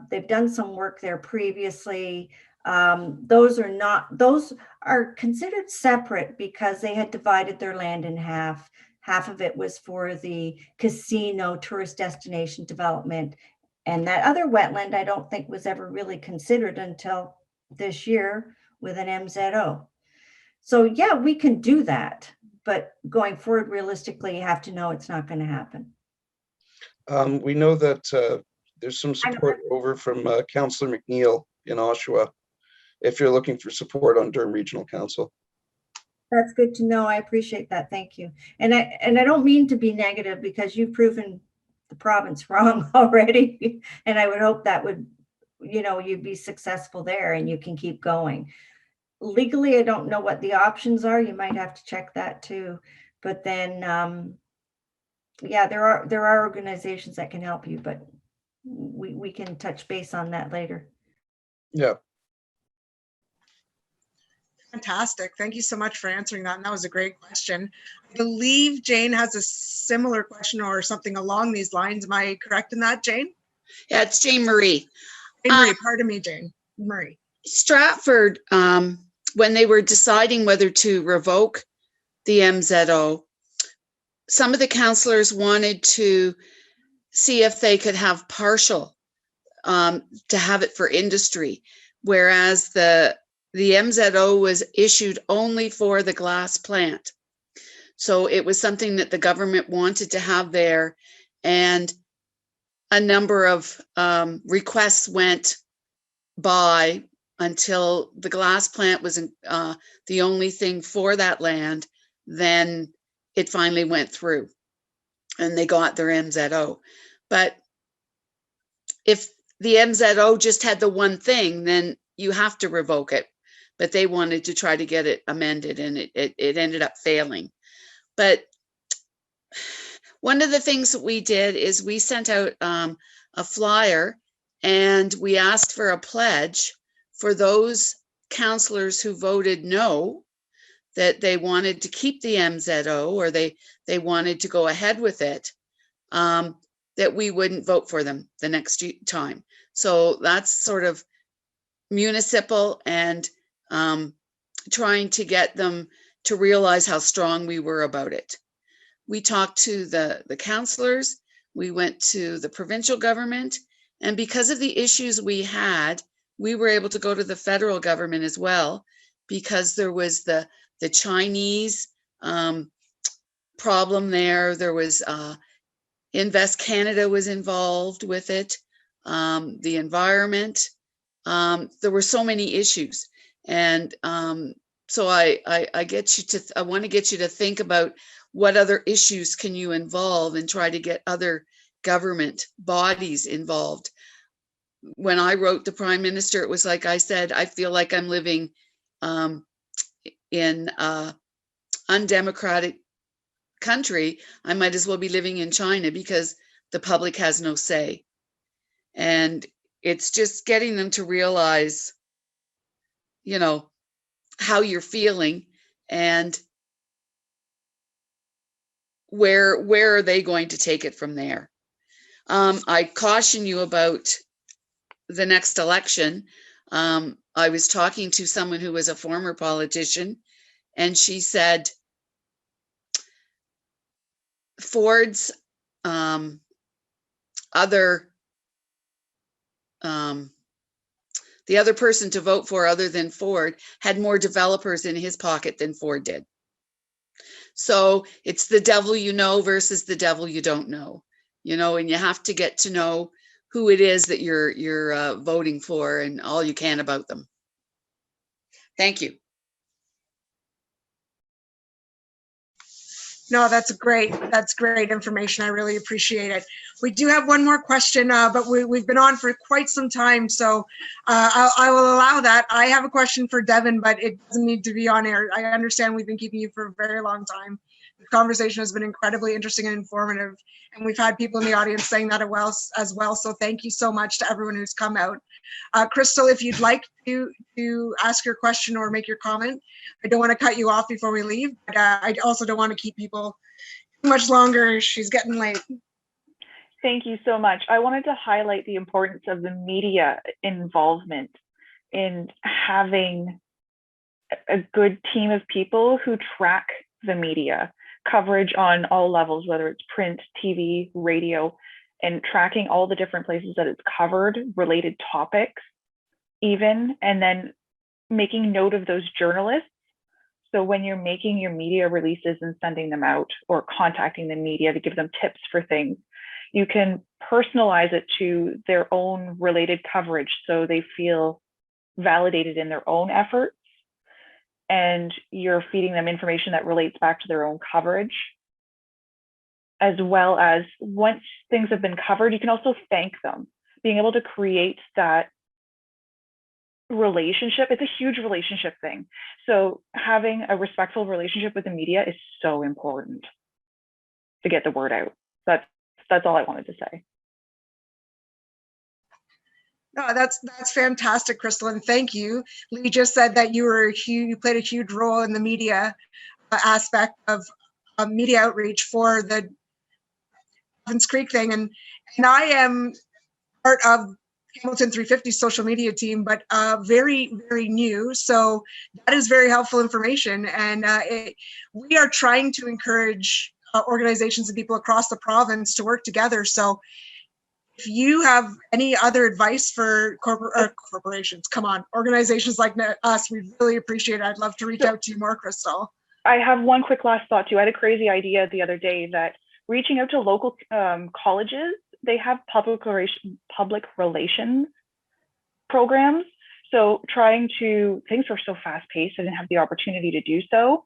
They've done some work there previously. Those are considered separate because they had divided their land in half. Half of it was for the casino tourist destination development. And that other wetland, I don't think was ever really considered until this year with an MZO. So yeah, we can do that, but going forward, realistically, you have to know it's not going to happen. We know that there's some support over from Councillor McNeil in Oshawa, if you're looking for support on Durham Regional Council. That's good to know. I appreciate that. Thank you. And I don't mean to be negative, because you've proven the province wrong already. And I would hope that would, you'd be successful there and you can keep going. Legally, I don't know what the options are. You might have to check that too. But then, yeah, there are organizations that can help you, but we can touch base on that later. Yeah. Fantastic. Thank you so much for answering that. And that was a great question. I believe Jane has a similar question or something along these lines. Am I correct in that, Jane? Yeah, it's Jane Marie. Jane Marie, pardon me, Jane Marie. Stratford, when they were deciding whether to revoke the MZO, some of the councillors wanted to see if they could have partial, to have it for industry, whereas the MZO was issued only for the glass plant. So it was something that the government wanted to have there, and a number of requests went by until the glass plant was the only thing for that land. Then it finally went through and they got their MZO. But if the MZO just had the one thing, then you have to revoke it. But they wanted to try to get it amended, and it ended up failing. But one of the things that we did is we sent out a flyer, and we asked for a pledge for those councillors who voted no, that they wanted to keep the MZO, or they wanted to go ahead with it, that we wouldn't vote for them the next time. So that's sort of municipal, and trying to get them to realize how strong we were about it. We talked to the councillors, we went to the provincial government, and because of the issues we had, we were able to go to the federal government as well, because there was the Chinese problem there. There was Invest Canada was involved with it, the environment. There were so many issues, and so I want to get you to think about what other issues can you involve, and try to get other government bodies involved. When I wrote the Prime Minister, it was like I said, I feel like I'm living in undemocratic country. I might as well be living in China, because the public has no say. And it's just getting them to realize, how you're feeling, and where are they going to take it from there. I caution you about the next election. I was talking to someone who was a former politician, and she said Ford's the other person to vote for other than Ford had more developers in his pocket than Ford did. So it's the devil you know versus the devil you don't know, and you have to get to know who it is that you're voting for, and all you can about them. Thank you. No, that's great. That's great information. I really appreciate it. We do have one more question, but we've been on for quite some time, so I will allow that. I have a question for Devin, but it doesn't need to be on air. I understand we've been keeping you for a very long time. The conversation has been incredibly interesting and informative, and we've had people in the audience saying that as well. So thank you so much to everyone who's come out. Crystal, if you'd like to ask your question or make your comment, I don't want to cut you off before we leave, but I also don't want to keep people too much longer. She's getting late. Thank you so much. I wanted to highlight the importance of the media involvement in having a good team of people who track the media coverage on all levels, whether it's print, TV, radio, and tracking all the different places that it's covered, related topics even, and then making note of those journalists. So when you're making your media releases and sending them out or contacting the media to give them tips for things, you can personalize it to their own related coverage so they feel validated in their own efforts, and you're feeding them information that relates back to their own coverage. As well as once things have been covered, you can also thank them. Being able to create that relationship, it's a huge relationship thing. So having a respectful relationship with the media is so important to get the word out. That's all I wanted to say. No, that's fantastic, Crystal, and thank you. Lee just said that you played a huge role in the media aspect of media outreach for the Province Creek thing, and I am part of Hamilton 350 social media team, but very, very new. So that is very helpful information, and we are trying to encourage organizations and people across the province to work together. So if you have any other advice for corporations, come on, organizations like us, we really appreciate it. I'd love to reach out to you more, Crystal. I have one quick last thought too. I had a crazy idea the other day that reaching out to local colleges, they have public relations programs. So things were so fast paced, I didn't have the opportunity to do so,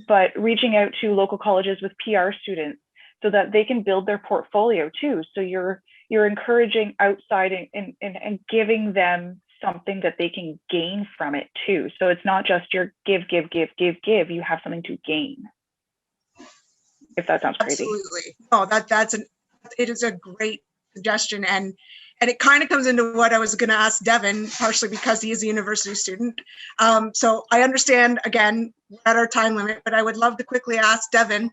but reaching out to local colleges with PR students so that they can build their portfolio too. So you're encouraging outside and giving them something that they can gain from it too. So it's not just your give, you have something to gain. If that sounds crazy. Absolutely. Oh, it is a great suggestion. And it kind of comes into what I was going to ask Devin, partially because he is a university student. So I understand, again, we're at our time limit, but I would love to quickly ask Devin,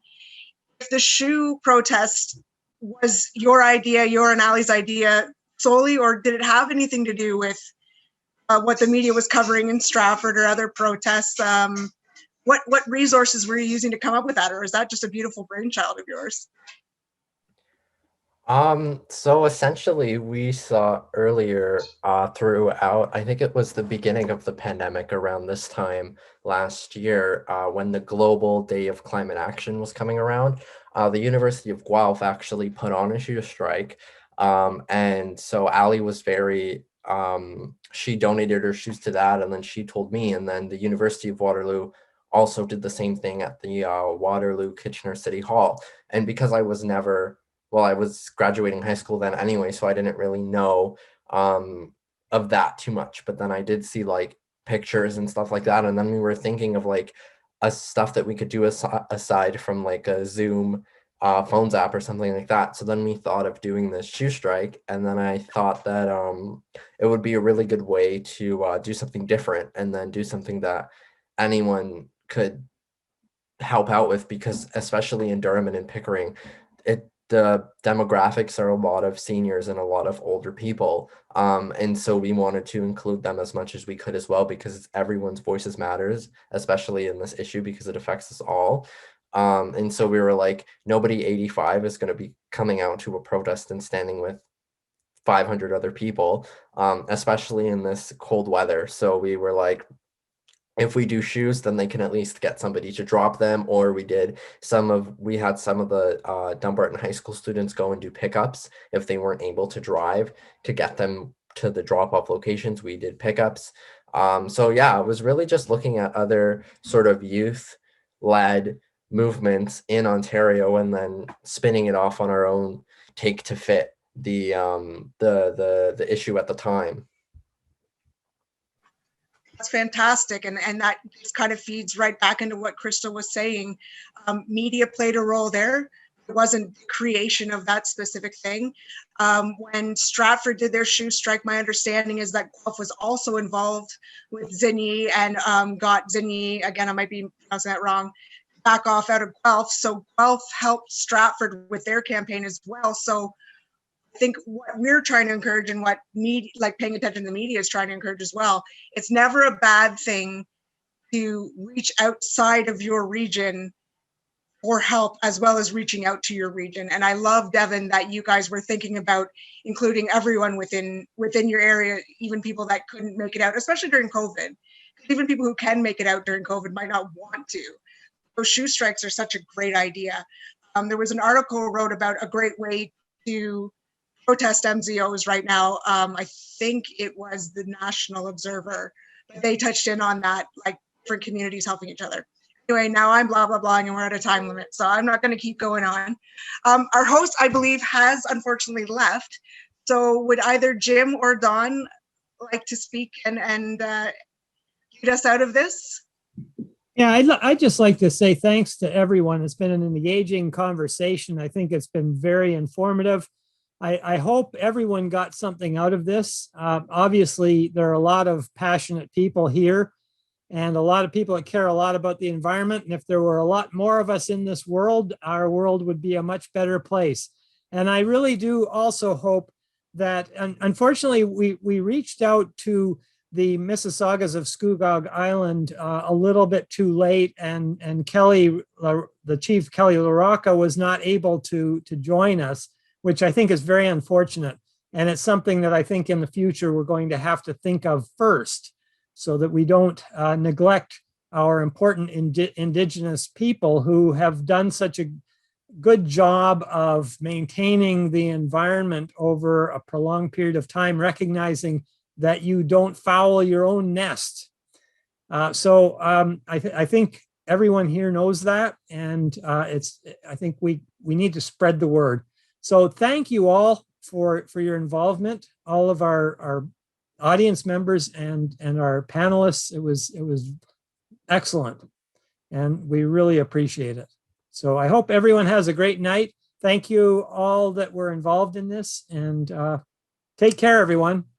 if the shoe protest was your idea, your and Ali's idea solely, or did it have anything to do with what the media was covering in Stratford or other protests? What resources were you using to come up with that, or is that just a beautiful brainchild of yours? So essentially we saw earlier throughout, I think it was the beginning of the pandemic around this time last year, when the Global Day of Climate Action was coming around, the University of Guelph actually put on a shoe strike. And so Ali was she donated her shoes to that, and then she told me, and then the University of Waterloo also did the same thing at the Waterloo Kitchener City Hall. And because I was I was graduating high school then anyway, so I didn't really know of that too much. But then I did see like pictures and stuff like that. And then we were thinking of like stuff that we could do aside from like a Zoom phones app or something like that. So then we thought of doing this shoe strike. And then I thought that it would be a really good way to do something different, and then do something that anyone could help out with, because especially in Durham and in Pickering, the demographics are a lot of seniors and a lot of older people. And so we wanted to include them as much as we could as well, because everyone's voices matters, especially in this issue, because it affects us all. And so we were like, nobody 85 is going to be coming out to a protest and standing with 500 other people, especially in this cold weather. So we were like, if we do shoes, then they can at least get somebody to drop them. Or we had some of the Dumbarton High School students go and do pickups if they weren't able to drive to get them to the drop-off locations. We did pickups. So yeah, I was really just looking at other sort of youth-led movements in Ontario, and then spinning it off on our own take to fit the issue at the time. That's fantastic. And that just kind of feeds right back into what Crystal was saying. Media played a role there. It wasn't the creation of that specific thing. When Stratford did their shoe strike, my understanding is that Guelph was also involved with Zinni and got Zinni, again, I might be pronouncing that wrong, back off out of Guelph. So Guelph helped Stratford with their campaign as well. So I think what we're trying to encourage and what media, like paying attention to the media, is trying to encourage as well. It's never a bad thing to reach outside of your region for help, as well as reaching out to your region. And I love, Devin, that you guys were thinking about including everyone within your area, even people that couldn't make it out, especially during COVID. Even people who can make it out during COVID might not want to. Those shoe strikes are such a great idea. There was an article wrote about a great way to protest MZOs right now. I think it was the National Observer, but they touched in on that, like different communities helping each other. Anyway, now I'm blah, blah, blah, and we're at a time limit, so I'm not going to keep going on. Our host, I believe, has unfortunately left. So would either Jim or Dawn like to speak and get us out of this? Yeah, I'd just like to say thanks to everyone. It's been an engaging conversation. I think it's been very informative. I hope everyone got something out of this. Obviously, there are a lot of passionate people here and a lot of people that care a lot about the environment. And if there were a lot more of us in this world, our world would be a much better place. And I really do also hope that, unfortunately, we reached out to the Mississaugas of Scugog Island a little bit too late, and Kelly, the chief Kelly LaRocca, was not able to join us, which I think is very unfortunate. And it's something that I think in the future we're going to have to think of first, so that we don't neglect our important Indigenous people who have done such a good job of maintaining the environment over a prolonged period of time, recognizing that you don't foul your own nest. I think everyone here knows that, and I think we need to spread the word. So thank you all for your involvement, all of our audience members and our panelists. It was excellent, and we really appreciate it. So I hope everyone has a great night. Thank you all that were involved in this, and take care, everyone.